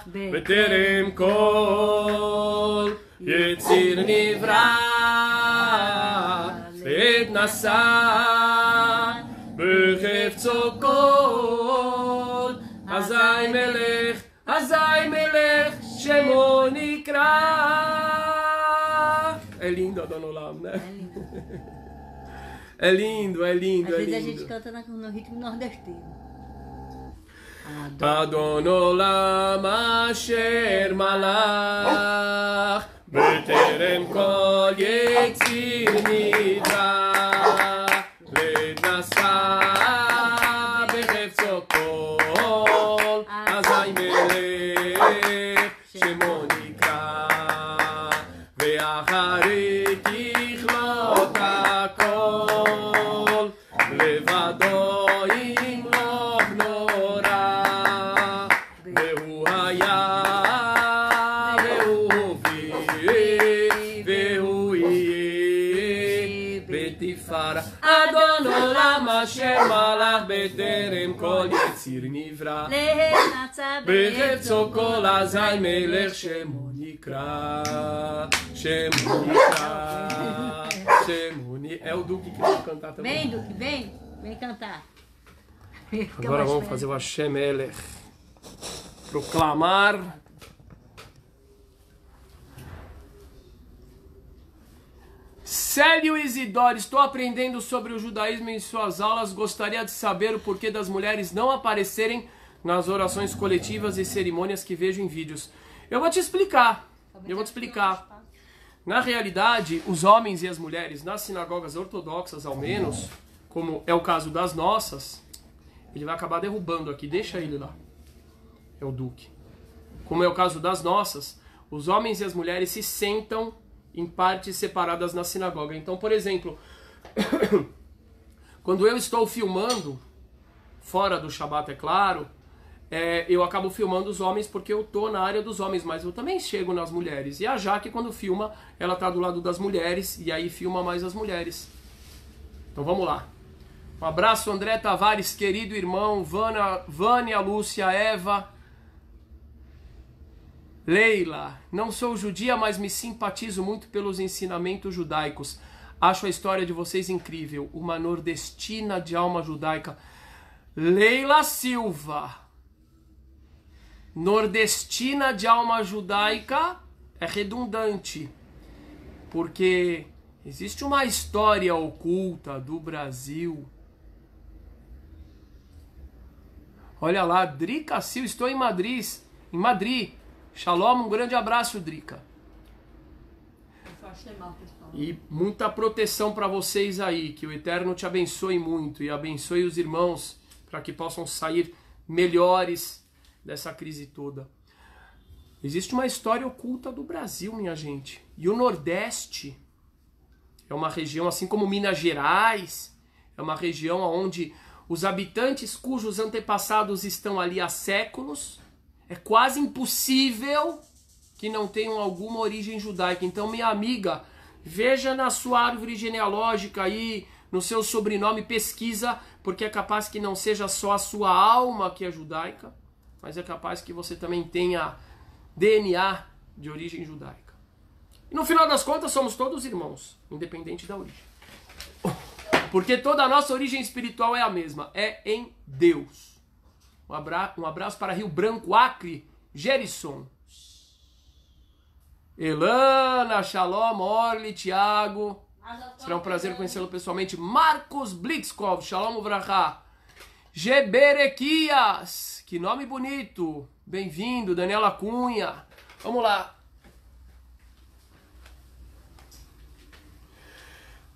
בטרם כל יציר נברא לעת נשא בחפצו כל אזי מלך שמו נקרא. É lindo, Adon Olam, né? É lindo, é lindo, é lindo. Às vezes a gente canta no ritmo nordestino. Adon Olam asher malach b'terem kol yetzir nivra leit nasa b'chefzo kol azay melech shemo nikra ואחרי ככלות הכל לבדו ימלוך נורא והוא היה והוא הוביל והוא יהיה בתפארה. אדון עולם אשר מלך בטרם כל יציר נברא בחפצו כל אזי מלך שמו נקרא. É o Duque que vai cantar também. Vem, Duque, vem cantar. Agora vamos fazer o Hashem Melech. Proclamar. Célio Isidoro, estou aprendendo sobre o judaísmo em suas aulas. Gostaria de saber o porquê das mulheres não aparecerem nas orações coletivas e cerimônias que vejo em vídeos. Eu vou te explicar. Na realidade, os homens e as mulheres, nas sinagogas ortodoxas ao menos, como é o caso das nossas, ele vai acabar derrubando aqui, deixa ele lá. É o Duque. Como é o caso das nossas, os homens e as mulheres se sentam em partes separadas na sinagoga. Então, por exemplo, quando eu estou filmando, fora do Shabat, é claro, eu acabo filmando os homens porque eu tô na área dos homens, mas eu também chego nas mulheres. E a Jaque, quando filma, ela tá do lado das mulheres e aí filma mais as mulheres. Então vamos lá. Um abraço, André Tavares, querido irmão, Vânia, Lúcia, Eva, Leila. Não sou judia, mas me simpatizo muito pelos ensinamentos judaicos. Acho a história de vocês incrível. Uma nordestina de alma judaica. Leila Silva. Nordestina de alma judaica é redundante, porque existe uma história oculta do Brasil. Olha lá, Drica Sil, estou em Madrid. Shalom, um grande abraço, Drica. E muita proteção para vocês aí, que o Eterno te abençoe muito e abençoe os irmãos para que possam sair melhores dessa crise toda. Existe uma história oculta do Brasil, minha gente. E o Nordeste é uma região, assim como Minas Gerais, é uma região onde os habitantes cujos antepassados estão ali há séculos, é quase impossível que não tenham alguma origem judaica. Então, minha amiga, veja na sua árvore genealógica aí, no seu sobrenome, pesquisa, porque é capaz que não seja só a sua alma que é judaica, mas é capaz que você também tenha DNA de origem judaica. E no final das contas, somos todos irmãos, independente da origem. Porque toda a nossa origem espiritual é a mesma, é em Deus. Um abraço para Rio Branco, Acre, Gerisson. Elana, Shalom, Orly, Thiago. Será um prazer conhecê-lo pessoalmente. Marcos Blitzkov, Shalom Uvrachá. Geberequias, que nome bonito. Bem-vindo, Daniela Cunha. Vamos lá.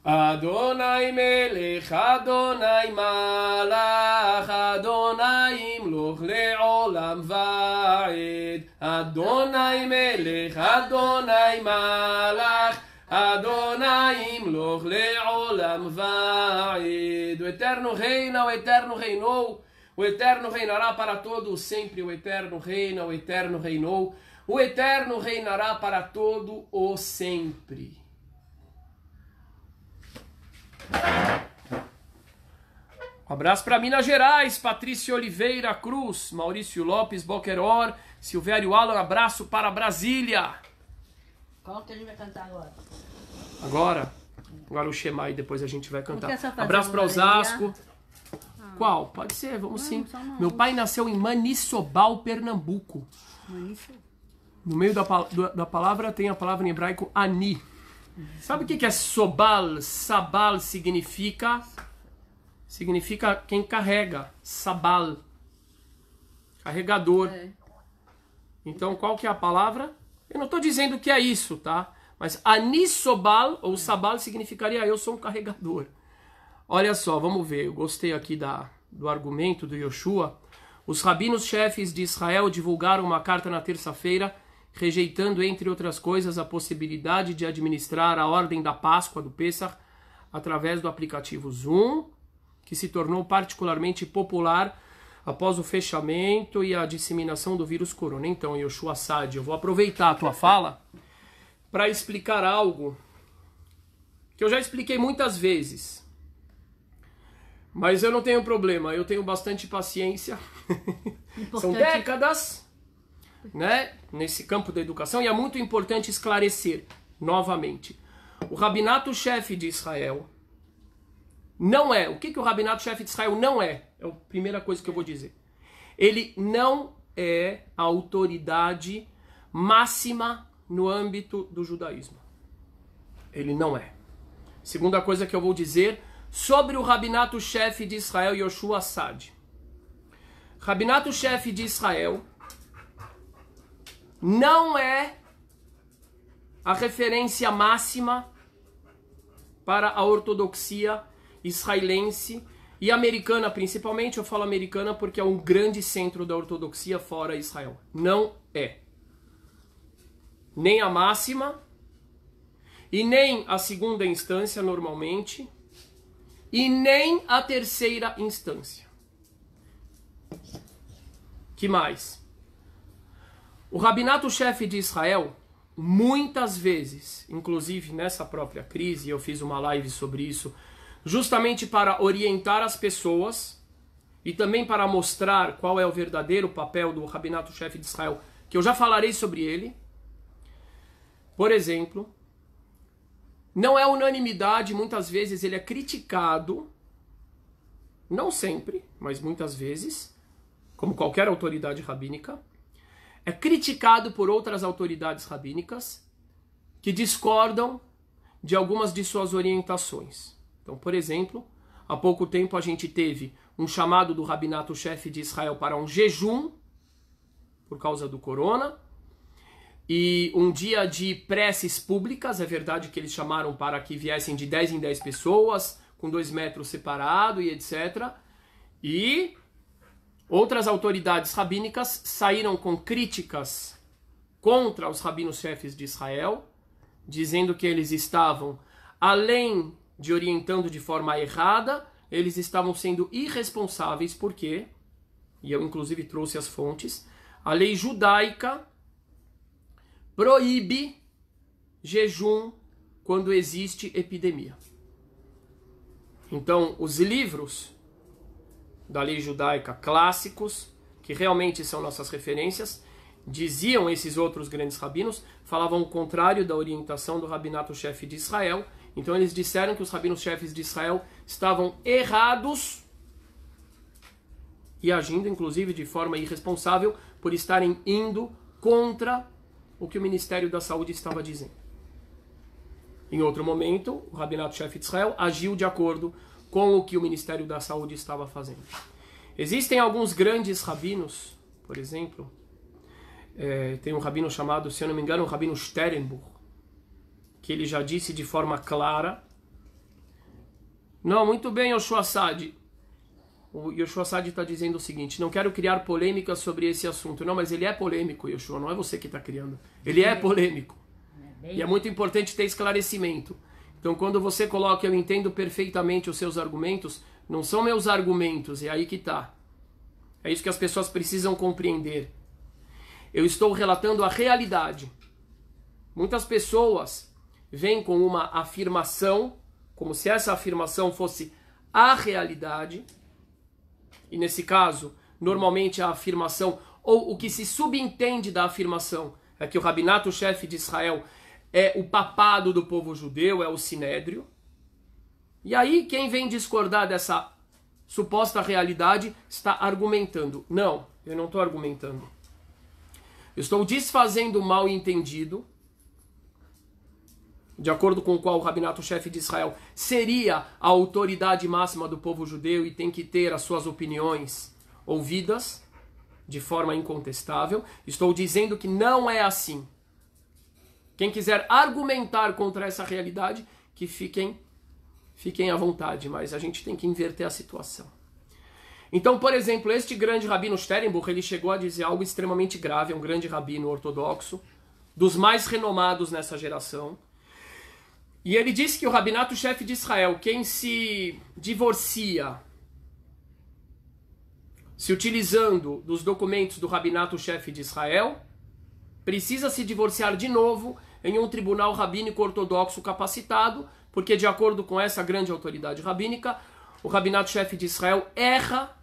Adonai melech, Adonai malach, Adonai imloch le'olam va'ed. Adonai melech, Adonai malach, Adonai imloch le'olam va'ed. O Eterno reina, o Eterno reinou, o Eterno reinará para todo sempre, o Eterno reina, o Eterno reinou, o Eterno reinará para todo o sempre. Um abraço para Minas Gerais, Patrícia Oliveira Cruz, Maurício Lopes, Boqueror, Silvério Alan, abraço para Brasília. Qual que a gente vai cantar agora? Agora o Shema e depois a gente vai cantar. Abraço para Osasco. Qual? Pode ser, vamos sim. Meu pai nasceu em Manissobal, Pernambuco. No meio da palavra tem a palavra em hebraico ani. Sabe o que é sobal? Sabal significa quem carrega. Sabal. Carregador. Então qual que é a palavra? Eu não estou dizendo que é isso, tá? Mas anisobal ou sabal significaria eu sou um carregador. Olha só, vamos ver. Eu gostei aqui do argumento do Yoshua. Os rabinos chefes de Israel divulgaram uma carta na terça-feira rejeitando, entre outras coisas, a possibilidade de administrar a ordem da Páscoa, do Pesach, através do aplicativo Zoom, que se tornou particularmente popular após o fechamento e a disseminação do vírus corona. Então, Yoshua Sadi, eu vou aproveitar a tua fala para explicar algo que eu já expliquei muitas vezes. Mas eu não tenho problema, eu tenho bastante paciência. São décadas, né, nesse campo da educação, e é muito importante esclarecer novamente. O Rabinato Chefe de Israel não é. O que o Rabinato Chefe de Israel não é? É a primeira coisa que eu vou dizer. Ele não é a autoridade máxima no âmbito do judaísmo. Ele não é. Segunda coisa que eu vou dizer sobre o Rabinato Chefe de Israel, Yoshua Sadi. Rabinato Chefe de Israel não é a referência máxima para a ortodoxia israelense e americana, principalmente. Eu falo americana porque é um grande centro da ortodoxia fora Israel. Não é. Nem a máxima e nem a segunda instância normalmente e nem a terceira instância. Que mais? O Rabinato Chefe de Israel, muitas vezes, inclusive nessa própria crise, eu fiz uma live sobre isso, justamente para orientar as pessoas e também para mostrar qual é o verdadeiro papel do Rabinato Chefe de Israel, que eu já falarei sobre ele. Por exemplo, não é unanimidade, muitas vezes ele é criticado, não sempre, mas muitas vezes, como qualquer autoridade rabínica, é criticado por outras autoridades rabínicas que discordam de algumas de suas orientações. Então, por exemplo, há pouco tempo a gente teve um chamado do Rabinato Chefe de Israel para um jejum por causa do corona e um dia de preces públicas. É verdade que eles chamaram para que viessem de 10 em 10 pessoas, com 2 metros separado e etc. E outras autoridades rabínicas saíram com críticas contra os rabinos chefes de Israel, dizendo que eles estavam, além de orientando de forma errada, eles estavam sendo irresponsáveis, porque, e eu inclusive trouxe as fontes, a lei judaica proíbe jejum quando existe epidemia. Então, os livros da lei judaica clássicos, que realmente são nossas referências, diziam esses outros grandes rabinos, falavam o contrário da orientação do Rabinato Chefe de Israel. Então eles disseram que os rabinos chefes de Israel estavam errados e agindo inclusive de forma irresponsável por estarem indo contra o que o Ministério da Saúde estava dizendo. Em outro momento, o Rabinato Chefe de Israel agiu de acordo com o que o Ministério da Saúde estava fazendo. Existem alguns grandes rabinos, por exemplo, tem um rabino chamado, se eu não me engano, o rabino Sternbuch, que ele já disse de forma clara Não, muito bem, Yoshua Sadi. O Yoshua Sadi está dizendo o seguinte: não quero criar polêmica sobre esse assunto. Não, mas ele é polêmico, Yoshua, não é você que está criando. Ele é polêmico. E é muito importante ter esclarecimento. Então, quando você coloca eu entendo perfeitamente os seus argumentos, não são meus argumentos, é aí que está. É isso que as pessoas precisam compreender. Eu estou relatando a realidade. Muitas pessoas vêm com uma afirmação, como se essa afirmação fosse a realidade. E nesse caso, normalmente a afirmação, ou o que se subentende da afirmação, é que o rabinato-chefe de Israel é o papado do povo judeu, é o sinédrio. E aí quem vem discordar dessa suposta realidade está argumentando. Não, eu não estou argumentando. Eu estou desfazendo o mal entendido, de acordo com o qual o rabinato-chefe de Israel seria a autoridade máxima do povo judeu e tem que ter as suas opiniões ouvidas de forma incontestável. Estou dizendo que não é assim. Quem quiser argumentar contra essa realidade, que fiquem à vontade, mas a gente tem que inverter a situação. Então, por exemplo, este grande rabino Sternbuch, ele chegou a dizer algo extremamente grave, é um grande rabino ortodoxo, dos mais renomados nessa geração. E ele disse que o rabinato-chefe de Israel, quem se divorcia, se utilizando dos documentos do rabinato-chefe de Israel, precisa se divorciar de novo em um tribunal rabínico ortodoxo capacitado, porque de acordo com essa grande autoridade rabínica, o rabinato-chefe de Israel erra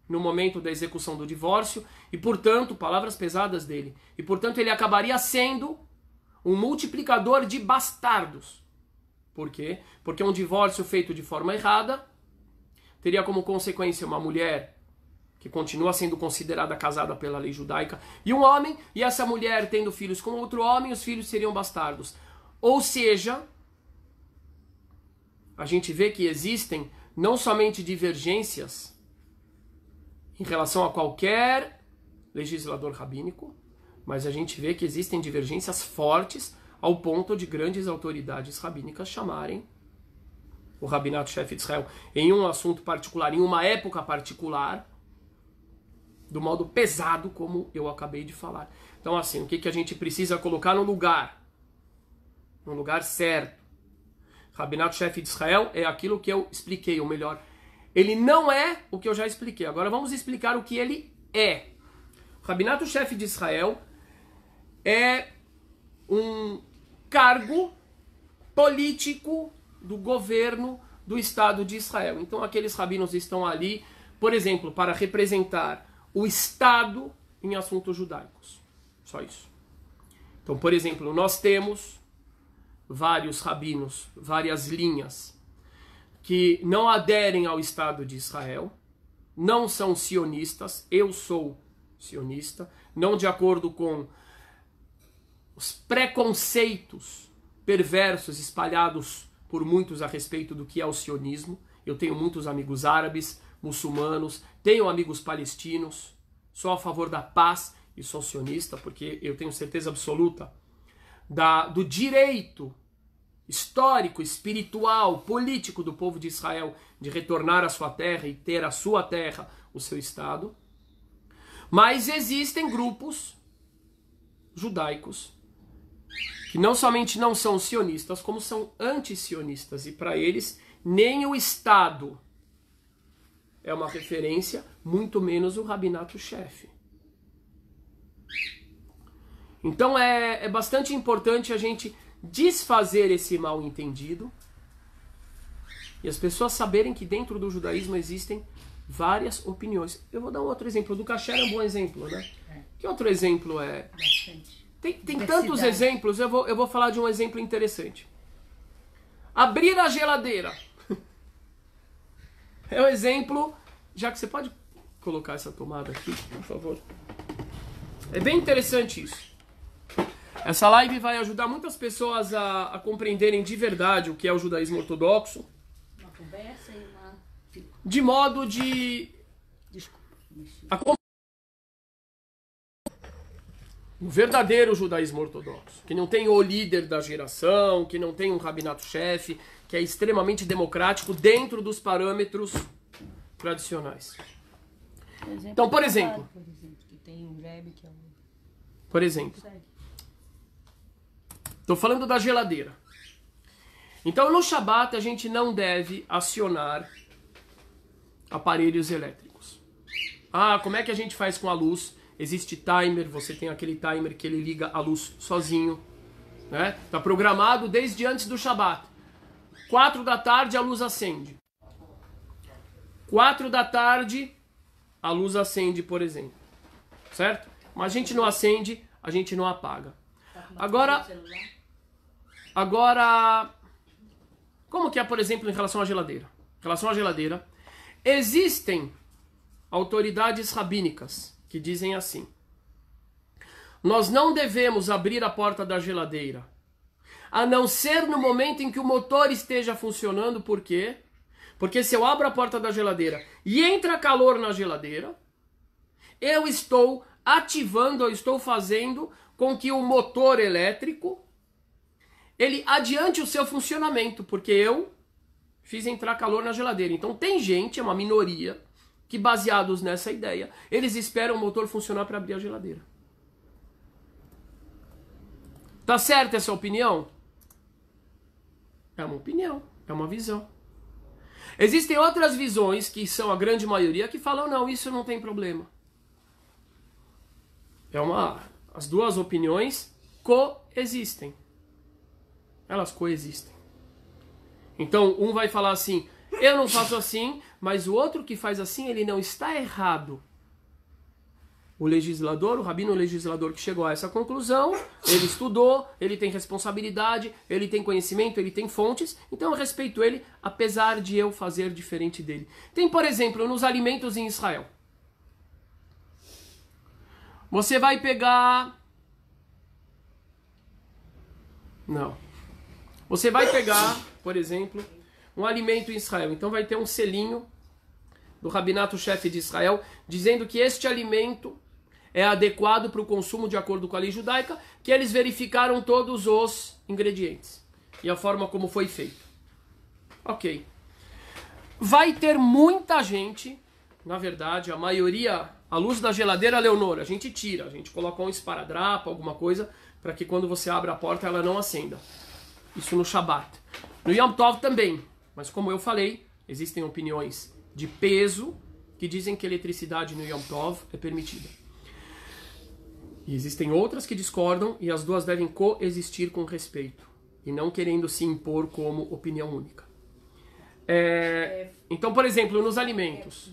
no momento da execução do divórcio e, portanto, palavras pesadas dele, e, portanto, ele acabaria sendo um multiplicador de bastardos. Por quê? Porque um divórcio feito de forma errada teria como consequência uma mulher que continua sendo considerada casada pela lei judaica, e um homem, e essa mulher tendo filhos com outro homem, os filhos seriam bastardos. Ou seja, a gente vê que existem não somente divergências em relação a qualquer legislador rabínico, mas a gente vê que existem divergências fortes ao ponto de grandes autoridades rabínicas chamarem o rabinato-chefe de Israel em um assunto particular, em uma época particular, do modo pesado, como eu acabei de falar. Então, assim, o que a gente precisa colocar no lugar certo. Rabinato-chefe de Israel é aquilo que eu expliquei, ou melhor, ele não é o que eu já expliquei. Agora vamos explicar o que ele é. O rabinato-chefe de Israel é um cargo político do governo do Estado de Israel. Então aqueles rabinos estão ali, por exemplo, para representar o Estado em assuntos judaicos. Só isso. Então, por exemplo, nós temos vários rabinos, várias linhas, que não aderem ao Estado de Israel, não são sionistas, eu sou sionista, não de acordo com os preconceitos perversos espalhados por muitos a respeito do que é o sionismo. Eu tenho muitos amigos árabes, muçulmanos, tenho amigos palestinos, sou a favor da paz e sou sionista, porque eu tenho certeza absoluta do direito histórico, espiritual, político do povo de Israel de retornar à sua terra e ter a sua terra, o seu Estado. Mas existem grupos judaicos que não somente não são sionistas, como são anti-sionistas, e para eles nem o Estado é uma referência, muito menos o rabinato-chefe. Então é bastante importante a gente desfazer esse mal entendido e as pessoas saberem que dentro do judaísmo existem várias opiniões. Eu vou dar um outro exemplo. O do kasher é um bom exemplo, né? Que outro exemplo é? Tem tantos exemplos, eu vou falar de um exemplo interessante. Abrir a geladeira. É um exemplo, já que você pode colocar essa tomada aqui, por favor. É bem interessante isso. Essa live vai ajudar muitas pessoas a compreenderem de verdade o que é o judaísmo ortodoxo. Uma conversa e uma... De modo de... Desculpa. no verdadeiro judaísmo ortodoxo, que não tem o líder da geração, que não tem um rabinato-chefe, que é extremamente democrático dentro dos parâmetros tradicionais. Então, por exemplo, que tem um Rebbe que é por exemplo, estou falando da geladeira. Então, no Shabat, a gente não deve acionar aparelhos elétricos. Ah, como é que a gente faz com a luz? Existe timer, você tem aquele timer que ele liga a luz sozinho, né? Está programado desde antes do Shabat. 4 da tarde a luz acende. 4 da tarde a luz acende, por exemplo. Certo? Mas a gente não acende, a gente não apaga. Agora, como que é, por exemplo, em relação à geladeira? Em relação à geladeira, existem autoridades rabínicas que dizem assim: nós não devemos abrir a porta da geladeira, a não ser no momento em que o motor esteja funcionando. Por quê? Porque se eu abro a porta da geladeira e entra calor na geladeira, eu estou ativando, eu estou fazendo com que o motor elétrico ele adiante o seu funcionamento, porque eu fiz entrar calor na geladeira. Então tem gente, é uma minoria, que baseados nessa ideia, eles esperam o motor funcionar para abrir a geladeira. Tá certa essa opinião? É uma opinião, é uma visão. Existem outras visões, que são a grande maioria, que falam, não, isso não tem problema. As duas opiniões coexistem. Elas coexistem. Então, um vai falar assim, eu não faço assim, mas o outro que faz assim, ele não está errado. O legislador, o rabino legislador que chegou a essa conclusão, ele estudou, ele tem responsabilidade, ele tem conhecimento, ele tem fontes, então eu respeito ele, apesar de eu fazer diferente dele. Tem, por exemplo, nos alimentos em Israel. Você vai pegar... Não. Você vai pegar, por exemplo, um alimento em Israel. Então vai ter um selinho do rabinato-chefe de Israel dizendo que este alimento é adequado para o consumo de acordo com a lei judaica, que eles verificaram todos os ingredientes e a forma como foi feito. Ok. Vai ter muita gente, na verdade, a maioria, a luz da geladeira, Leonor, a gente tira, a gente coloca um esparadrapo, alguma coisa, para que quando você abre a porta ela não acenda. Isso no Shabat. No Yom Tov também, mas como eu falei, existem opiniões de peso que dizem que eletricidade no Yom Tov é permitida. E existem outras que discordam e as duas devem coexistir com respeito e não querendo se impor como opinião única. Então, por exemplo, nos alimentos,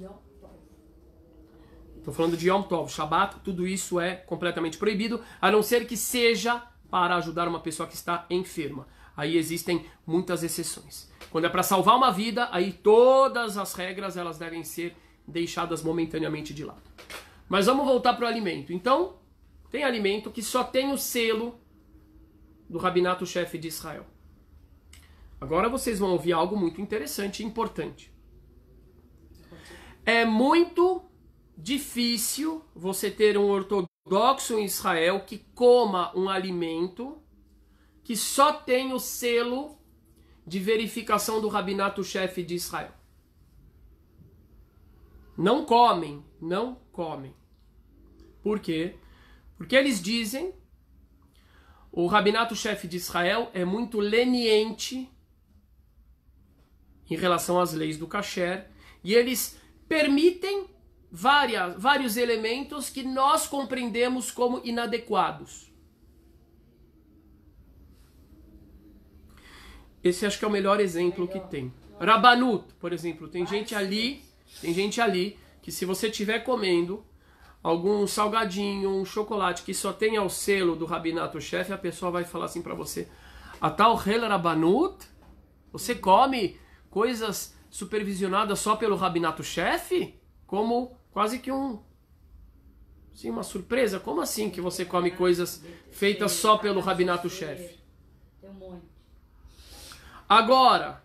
estou falando de Yom Tov, Shabat, tudo isso é completamente proibido, a não ser que seja para ajudar uma pessoa que está enferma. Aí existem muitas exceções. Quando é para salvar uma vida, aí todas as regras elas devem ser deixadas momentaneamente de lado. Mas vamos voltar para o alimento. Então, tem alimento que só tem o selo do rabinato-chefe de Israel. Agora vocês vão ouvir algo muito interessante e importante. É muito difícil você ter um ortodoxo em Israel que coma um alimento que só tem o selo de verificação do rabinato-chefe de Israel. Não comem, não comem. Por quê? Porque eles dizem, o rabinato-chefe de Israel é muito leniente em relação às leis do kasher, e eles permitem vários elementos que nós compreendemos como inadequados. Esse acho que é o melhor exemplo que tem. Rabanut, por exemplo, tem gente ali que se você estiver comendo algum salgadinho, um chocolate que só tenha o selo do rabinato-chefe, a pessoa vai falar assim para você, a tal Hel Rabanut, você come coisas supervisionadas só pelo rabinato-chefe? Como quase que uma surpresa. Como assim que você come coisas feitas só pelo rabinato-chefe? Tem um monte. Agora,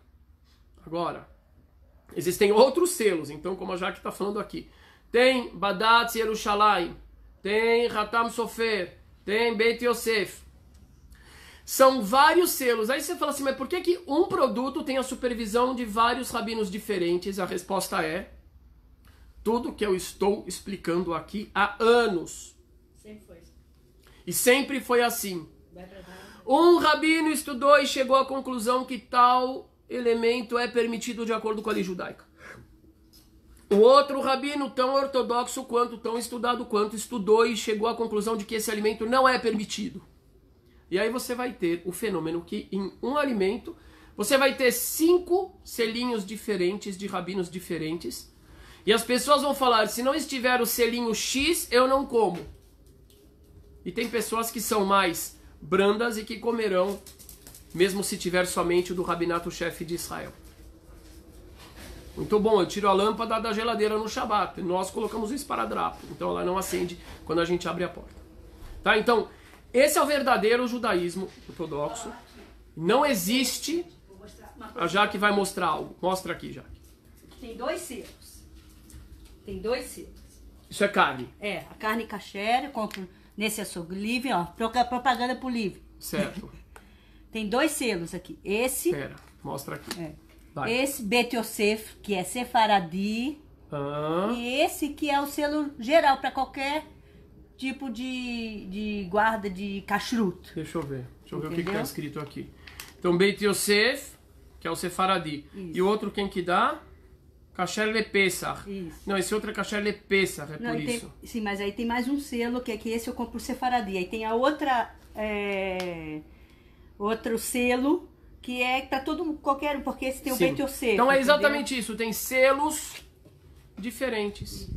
existem outros selos, então como a Jaque está falando aqui, tem Badat Yerushalayim, tem Hatam Sofer, Tem Beit Yosef. São vários selos. Aí você fala assim, mas por que um produto tem a supervisão de vários rabinos diferentes? A resposta é tudo que eu estou explicando aqui há anos. Sempre foi assim. E sempre foi assim. Um rabino estudou e chegou à conclusão que tal elemento é permitido de acordo com a lei judaica. O outro rabino, tão ortodoxo quanto, tão estudado quanto, estudou e chegou à conclusão de que esse alimento não é permitido. E aí você vai ter o fenômeno que em um alimento você vai ter 5 selinhos diferentes de rabinos diferentes. E as pessoas vão falar, se não estiver o selinho X, eu não como. E tem pessoas que são mais brandas e que comerão, mesmo se tiver somente o do rabinato chefe de Israel. Muito bom, eu tiro a lâmpada da geladeira no Shabat. Nós colocamos o esparadrapo, então ela não acende quando a gente abre a porta. Tá? Então, esse é o verdadeiro judaísmo ortodoxo. Não existe... A Jaque vai mostrar algo. Mostra aqui, Jaque. Tem 2 selos. Tem 2 selos. Isso é carne. É, a carne kasher, eu compro nesse açougue livre, ó. Propaganda pro livre. Certo. Tem 2 selos aqui. Esse... Espera, mostra aqui. É. Vai. Esse Beit Yosef, que é sefaradi. E esse que é o selo geral para qualquer tipo de guarda de kashrut. Deixa eu ver. Deixa eu ver o que Entendeu? está escrito aqui. Então, Beit Yosef, que é o sefaradi. Isso. E o outro quem que dá? Kasher le Pesach. Isso. Não, esse outro é Kasher le Pesach, é Não, por e tem- isso. sim, mas aí tem mais um selo, que é que esse eu compro sefaradi. Aí tem a outra... outro selo, que é para qualquer um, porque esse tem o Sim. Beit Yosef. Então é entendeu? exatamente isso. Tem selos diferentes.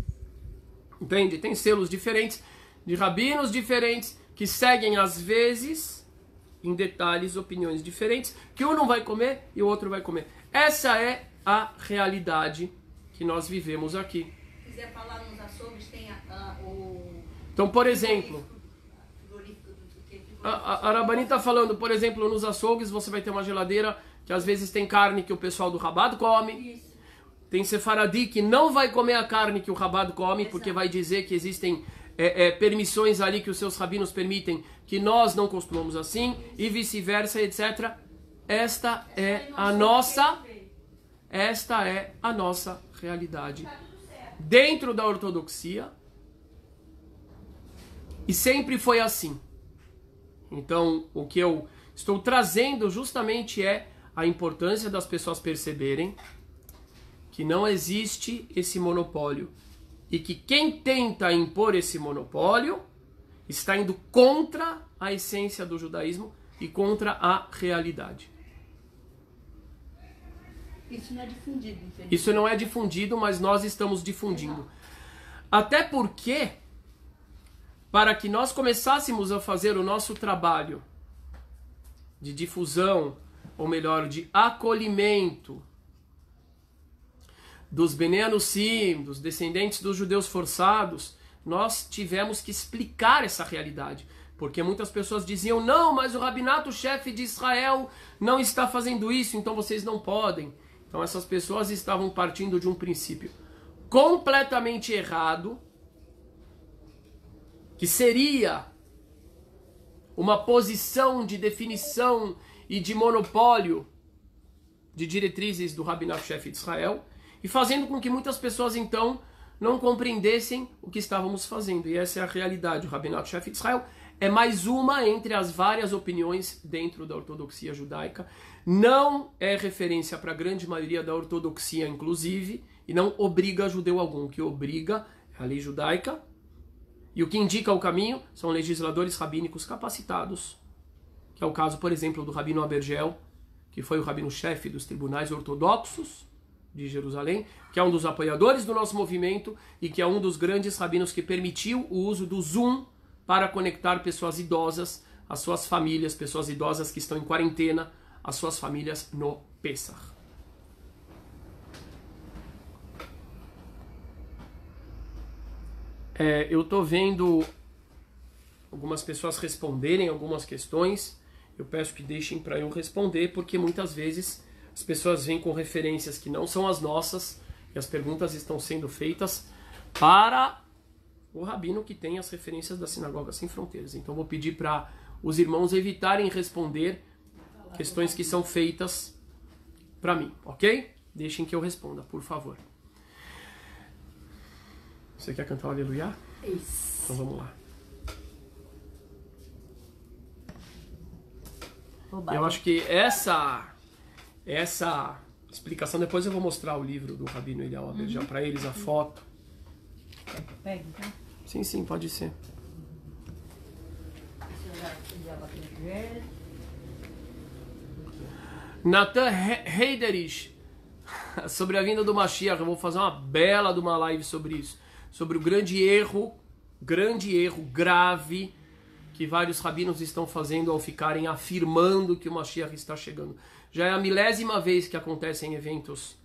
Entende? Tem selos diferentes, de rabinos diferentes, que seguem às vezes, em detalhes, opiniões diferentes, que um não vai comer e o outro vai comer. Essa é a realidade que nós vivemos aqui. Se quiser falar nos açougues, tem o... Então, por exemplo, a Arabani está falando, por exemplo, nos açougues você vai ter uma geladeira que às vezes tem carne que o pessoal do Rabado come. Isso. Tem sefaradi que não vai comer a carne que o Rabado come, porque vai dizer que existem permissões ali que os seus rabinos permitem, que nós não costumamos assim, e vice-versa, etc. Esta é a nossa realidade dentro da ortodoxia, e sempre foi assim. Então, o que eu estou trazendo justamente é a importância das pessoas perceberem que não existe esse monopólio e que quem tenta impor esse monopólio está indo contra a essência do judaísmo e contra a realidade. Isso não é difundido, infelizmente. Isso não é difundido, mas nós estamos difundindo. Até porque, para que nós começássemos a fazer o nosso trabalho de difusão, ou melhor, de acolhimento dos Bnei Anusim, dos descendentes dos judeus forçados, nós tivemos que explicar essa realidade. Porque muitas pessoas diziam, não, mas o rabinato chefe de Israel não está fazendo isso, então vocês não podem. Então essas pessoas estavam partindo de um princípio completamente errado, que seria uma posição de definição e de monopólio de diretrizes do rabinato-chefe de Israel, e fazendo com que muitas pessoas, então, não compreendessem o que estávamos fazendo. E essa é a realidade. O rabinato-chefe de Israel é mais uma entre as várias opiniões dentro da ortodoxia judaica. Não é referência para a grande maioria da ortodoxia, inclusive, e não obriga judeu algum. O que obriga é a lei judaica, e o que indica o caminho são legisladores rabínicos capacitados, que é o caso, por exemplo, do Rabino Abergel, que foi o rabino-chefe dos tribunais ortodoxos de Jerusalém, que é um dos apoiadores do nosso movimento e que é um dos grandes rabinos que permitiu o uso do Zoom para conectar pessoas idosas às suas famílias, pessoas idosas que estão em quarentena, às suas famílias no Pesach. Eu estou vendo algumas pessoas responderem algumas questões. Eu peço que deixem para eu responder, porque muitas vezes as pessoas vêm com referências que não são as nossas e as perguntas estão sendo feitas para o rabino que tem as referências da Sinagoga Sem Fronteiras. Então vou pedir para os irmãos evitarem responder questões que são feitas para mim, ok? Deixem que eu responda, por favor. Você quer cantar o Aleluia? Isso. Então vamos lá. Eu acho que essa explicação, depois eu vou mostrar o livro do Rabino Eliyahu Abergel para eles, a foto. Pega, então. Sim, pode ser. Natan Heiderich, sobre a vinda do Mashiach, eu vou fazer uma bela de uma live sobre isso. Sobre o grande erro grave que vários rabinos estão fazendo ao ficarem afirmando que o Mashiach está chegando. Já é a 1000ª vez que acontecem eventos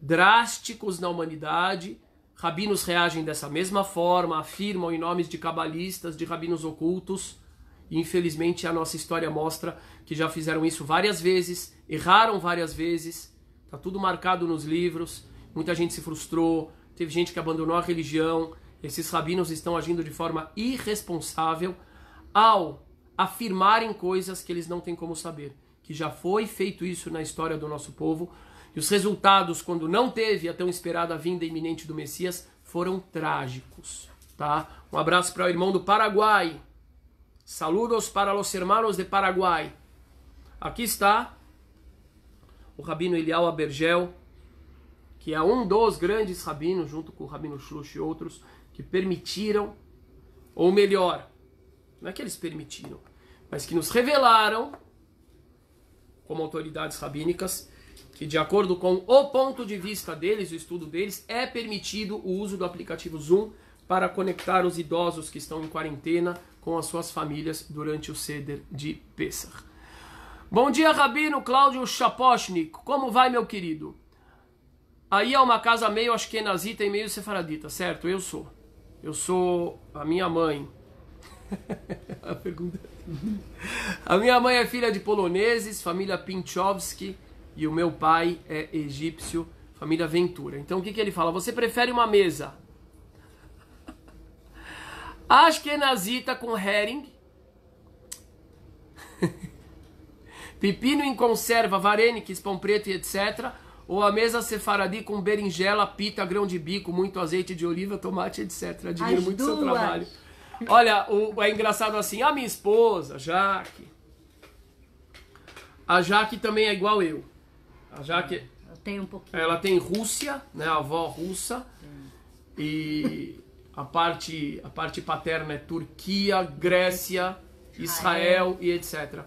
drásticos na humanidade. Rabinos reagem dessa mesma forma, afirmam em nomes de cabalistas, de rabinos ocultos. E infelizmente a nossa história mostra que já fizeram isso várias vezes, erraram várias vezes. Está tudo marcado nos livros. Muita gente se frustrou, teve gente que abandonou a religião. Esses rabinos estão agindo de forma irresponsável ao afirmarem coisas que eles não têm como saber. Que já foi feito isso na história do nosso povo. E os resultados, quando não teve a tão esperada vinda iminente do Messias, foram trágicos. Tá? Um abraço para o irmão do Paraguai. Saludos para os hermanos de Paraguai. Aqui está o Rabino Eliyahu Abergel, que é um dos grandes rabinos, junto com o Rabino Shlush e outros, que permitiram, ou melhor, não é que eles permitiram, mas que nos revelaram, como autoridades rabínicas, que de acordo com o ponto de vista deles, o estudo deles, é permitido o uso do aplicativo Zoom para conectar os idosos que estão em quarentena com as suas famílias durante o Seder de Pesach. Bom dia, Rabino Cláudio Chapochnik. Como vai, meu querido? Aí é uma casa meio ashkenazita e meio sefaradita, certo? Eu sou a minha mãe. A pergunta. A minha mãe é filha de poloneses, família Pinchowski, e o meu pai é egípcio, família Ventura. Então o que ele fala? Você prefere uma mesa ashkenazita com herring, pepino em conserva, varenix, pão preto e etc., ou a mesa sefaradi com berinjela, pita, grão de bico, muito azeite de oliva, tomate, etc. Admiro muito o seu trabalho. Olha, é engraçado assim, a minha esposa, Jaque. A Jaque também é igual eu. A Jaque, eu tenho um pouquinho. Ela tem Rússia, né, a avó russa. E a parte paterna é Turquia, Grécia, Israel e etc.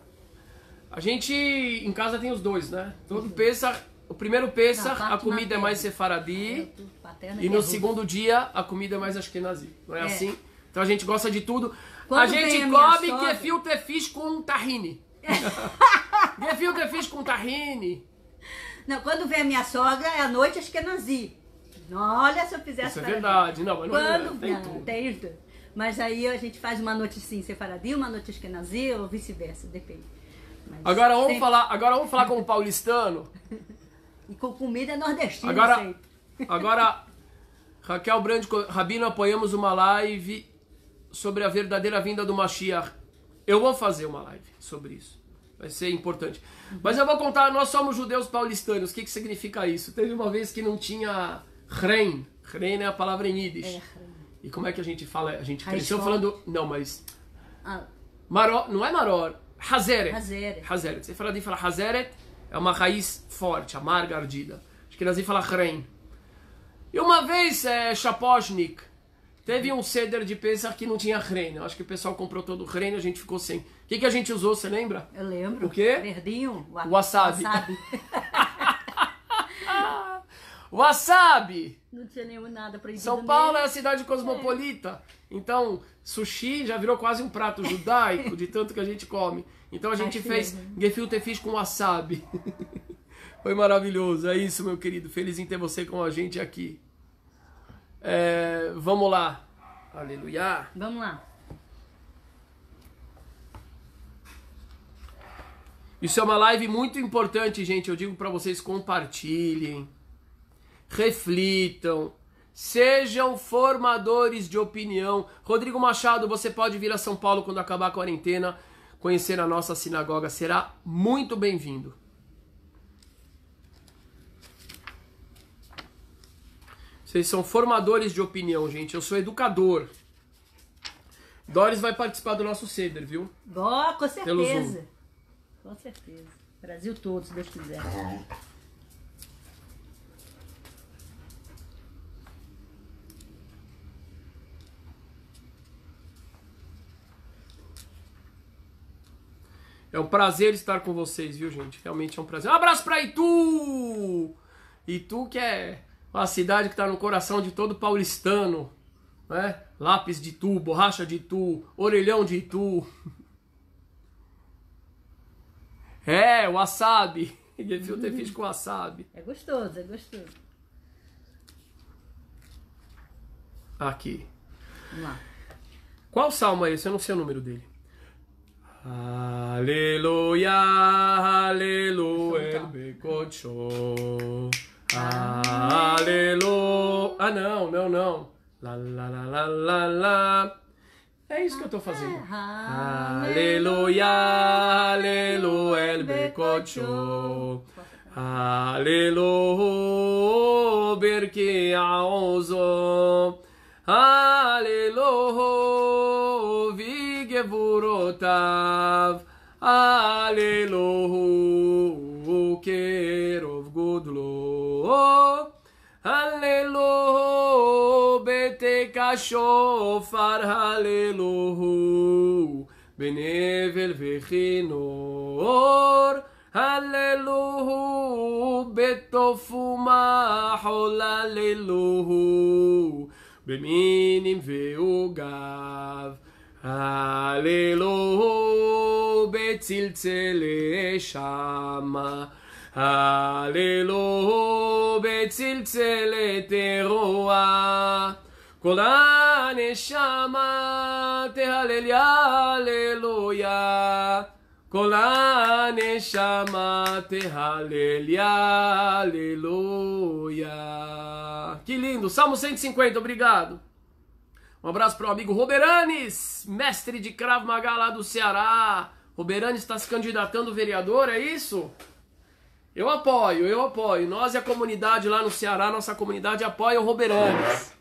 A gente em casa tem os dois, né? Todo Pesach, o primeiro Pesach, a comida é mais sefaradi, e no segundo dia a comida é mais ashkenazi. Não é assim? Então a gente gosta de tudo. Quando a gente come gefilte fish com tahine. Gefilte fish com tahine. Não, quando vem a minha sogra, é à noite ashkenazi. Olha, se eu fizesse... Isso é verdade. Não, mas quando tem tudo. Tem tudo. Mas aí a gente faz uma noite sim sefaradi, uma noite ashkenazi, ou vice-versa, depende. Mas agora vamos falar com o paulistano. E com comida nordestina. Agora, Raquel Brandi, Rabino, apoiamos uma live sobre a verdadeira vinda do Mashiach. Eu vou fazer uma live sobre isso. Vai ser importante. Mas eu vou contar, nós somos judeus paulistanos. O que significa isso? Teve uma vez que não tinha rein. Rein é a palavra em Yiddish. E como é que a gente fala? A gente cresceu falando... Não, mas... Maror, não é maror. Hazeret. Hazeret. Você fala de falar Hazeret, é uma raiz forte, amarga, ardida. Acho que nós falar rein. E uma vez, Chapochnik, teve um ceder de Pesach que não tinha rein. Eu acho que o pessoal comprou todo o rein e a gente ficou sem. O que a gente usou, você lembra? Eu lembro. O quê? Verdinho. Wasabi. Wasabi! Não tinha nenhum nada proibido. São Paulo é a cidade cosmopolita. Então, sushi já virou quase um prato judaico, de tanto que a gente come. Então a gente fez gefilte fish com wasabi. Foi maravilhoso. É isso, meu querido. Feliz em ter você com a gente aqui. Vamos lá. Aleluia. Vamos lá. Isso é uma live muito importante, gente. Eu digo para vocês, compartilhem. Reflitam. Sejam formadores de opinião. Rodrigo Machado, você pode vir a São Paulo quando acabar a quarentena, conhecer a nossa sinagoga. Será muito bem-vindo. Vocês são formadores de opinião, gente. Eu sou educador. Doris vai participar do nosso Seder, viu? Oh, com certeza. Com certeza. Brasil todo, se Deus quiser. É um prazer estar com vocês, viu, gente? Realmente é um prazer. Um abraço pra Itu! Itu, que é uma cidade que está no coração de todo paulistano, né? Lápis de Itu, borracha de Itu, orelhão de Itu. É, wasabi. Gefilte fish com wasabi. É gostoso, é gostoso. Aqui. Vamos lá. Qual salmo é esse? Eu não sei o número dele. Aleluia, aleluia, becocho. Aleluia. Ah, não. Lá, lá, lá, lá, lá, lá. É isso que eu tô fazendo. Aleluia, aleluia, becocho. Aleluia, berke aozo. Aleluia, vigevurotav. Aleluia, kerov godlo. Aleluia, beteka shofar. Aleluia, benevel vechinor. Aleluia, betofuma hol. Aleluia, beminim veugav. Aleluia, betziltzele shama. Aleluia, betziltzele teroa. Kol haneshama tehalel aleluia. Kol haneshama tehalel aleluia. Que lindo! Salmo 150, obrigado. Um abraço para o amigo Roberanes, mestre de Krav Maga lá do Ceará. Roberanes está se candidatando vereador, é isso? Eu apoio. Nós e a comunidade lá no Ceará, nossa comunidade apoia o Roberanes.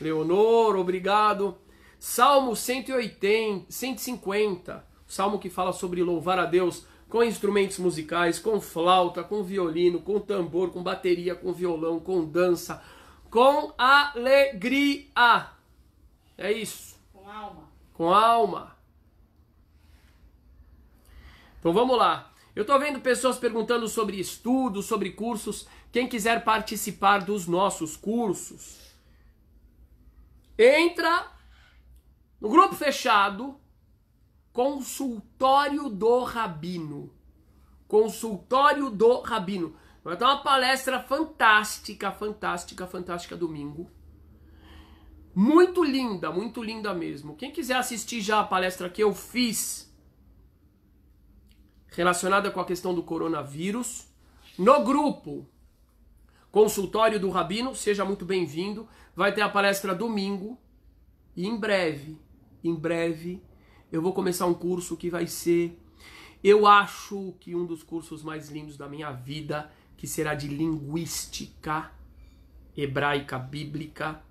Leonor, obrigado. Salmo 150, salmo que fala sobre louvar a Deus com instrumentos musicais, com flauta, com violino, com tambor, com bateria, com violão, com dança, com alegria. É isso. Com alma. Com alma. Então vamos lá. Eu tô vendo pessoas perguntando sobre estudos, sobre cursos. Quem quiser participar dos nossos cursos, entra no grupo fechado Consultório do Rabino. Consultório do Rabino. Vai ter uma palestra fantástica domingo. Muito linda mesmo. Quem quiser assistir já a palestra que eu fiz relacionada com a questão do coronavírus, no grupo Consultório do Rabino, seja muito bem-vindo. Vai ter a palestra domingo e em breve, eu vou começar um curso que vai ser, eu acho que um dos cursos mais lindos da minha vida, que será de linguística hebraica bíblica,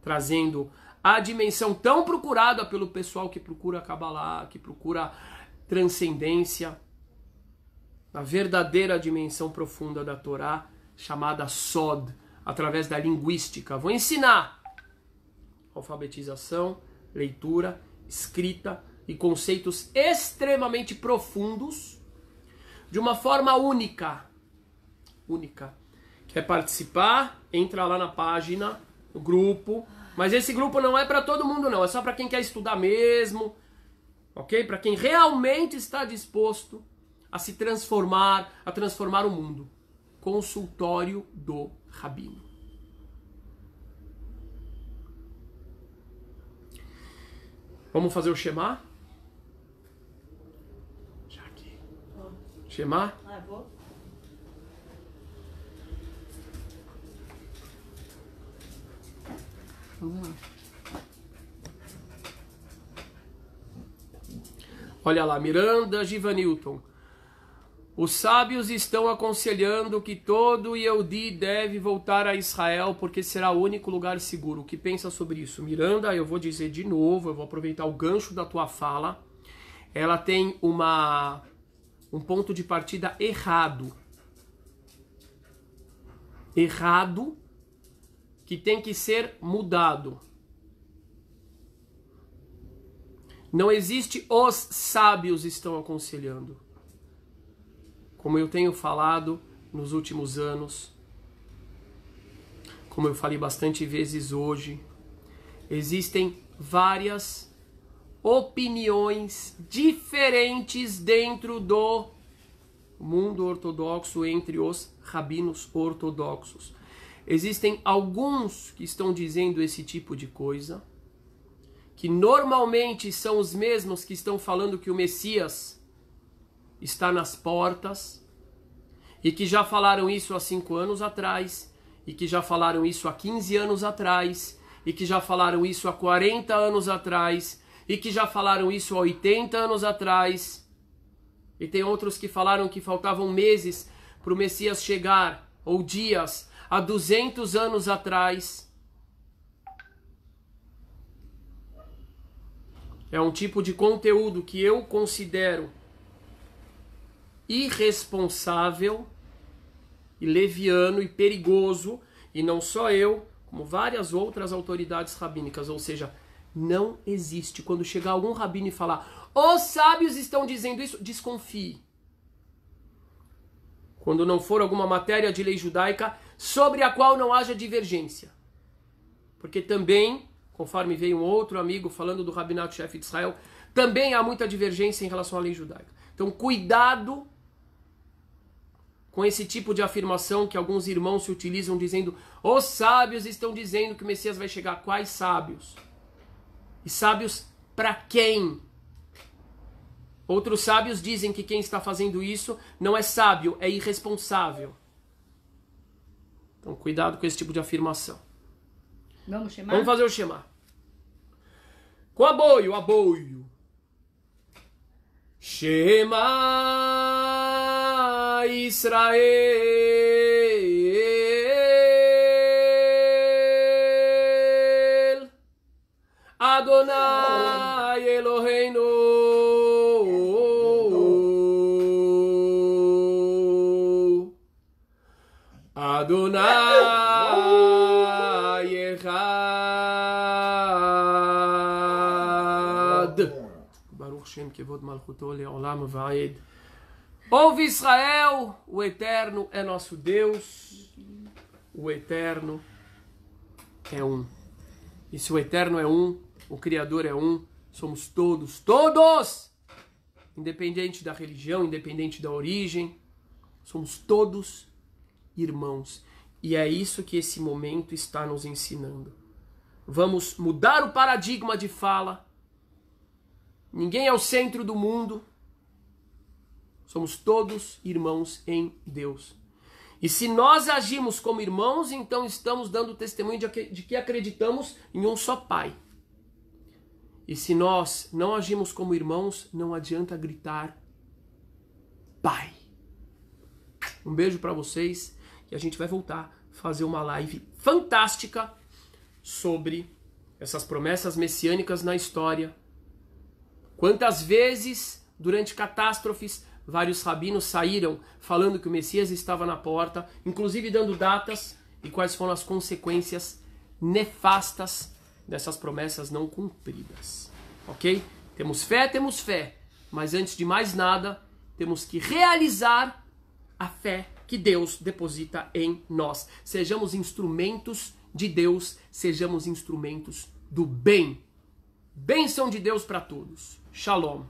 trazendo a dimensão tão procurada pelo pessoal que procura Kabbalah, que procura transcendência, a verdadeira dimensão profunda da Torá, chamada Sod, através da linguística. Vou ensinar alfabetização, leitura, escrita e conceitos extremamente profundos de uma forma única. Quer participar? Entra lá na página, no grupo. Mas esse grupo não é para todo mundo não, é só para quem quer estudar mesmo, ok? Para quem realmente está disposto a se transformar, a transformar o mundo. Consultório do Rabino. Vamos fazer o Shema? Já aqui. Shema? Vou. Vamos lá. Olha lá, Miranda Givanilton. Os sábios estão aconselhando que todo Yehudi deve voltar a Israel porque será o único lugar seguro. O que pensa sobre isso? Miranda, eu vou dizer de novo, eu vou aproveitar o gancho da tua fala. Ela tem um ponto de partida errado. Errado, que tem que ser mudado. Não existe os sábios estão aconselhando. Como eu tenho falado nos últimos anos, como eu falei bastante vezes hoje, existem várias opiniões diferentes dentro do mundo ortodoxo entre os rabinos ortodoxos. Existem alguns que estão dizendo esse tipo de coisa, que normalmente são os mesmos que estão falando que o Messias está nas portas, e que já falaram isso há 5 anos atrás, e que já falaram isso há 15 anos atrás, e que já falaram isso há 40 anos atrás, e que já falaram isso há 80 anos atrás, e tem outros que falaram que faltavam meses para o Messias chegar, ou dias, há 200 anos atrás. É um tipo de conteúdo que eu considero irresponsável e leviano e perigoso, e não só eu, como várias outras autoridades rabínicas. Ou seja, não existe. Quando chegar algum rabino e falar, os sábios estão dizendo isso, desconfie. Quando não for alguma matéria de lei judaica sobre a qual não haja divergência. Porque também, conforme veio um outro amigo falando do rabinato-chefe de Israel, também há muita divergência em relação à lei judaica. Então, cuidado com esse tipo de afirmação que alguns irmãos se utilizam dizendo, os sábios estão dizendo que o Messias vai chegar. Quais sábios? E sábios para quem? Outros sábios dizem que quem está fazendo isso não é sábio, é irresponsável. Então, cuidado com esse tipo de afirmação. Vamos chamar? Vamos fazer o Shema. Com aboio, aboio. Shema Israel Adonai Eloheinu Adonai Echad Baruch Shem Kevod Malchuto Leolam Vaed. Ouve Israel, o Eterno é nosso Deus, o Eterno é um. E se o Eterno é um, o Criador é um, somos todos, independente da religião, independente da origem, somos todos irmãos. E é isso que esse momento está nos ensinando. Vamos mudar o paradigma de fala. Ninguém é o centro do mundo. Somos todos irmãos em Deus. E se nós agimos como irmãos, então estamos dando testemunho de que acreditamos em um só Pai. E se nós não agimos como irmãos, não adianta gritar Pai. Um beijo para vocês e a gente vai voltar a fazer uma live fantástica sobre essas promessas messiânicas na história. Quantas vezes, durante catástrofes, vários rabinos saíram falando que o Messias estava na porta, inclusive dando datas, e quais foram as consequências nefastas dessas promessas não cumpridas. Ok? Temos fé, mas antes de mais nada, temos que realizar a fé que Deus deposita em nós. Sejamos instrumentos de Deus, sejamos instrumentos do bem. Bênção de Deus para todos. Shalom.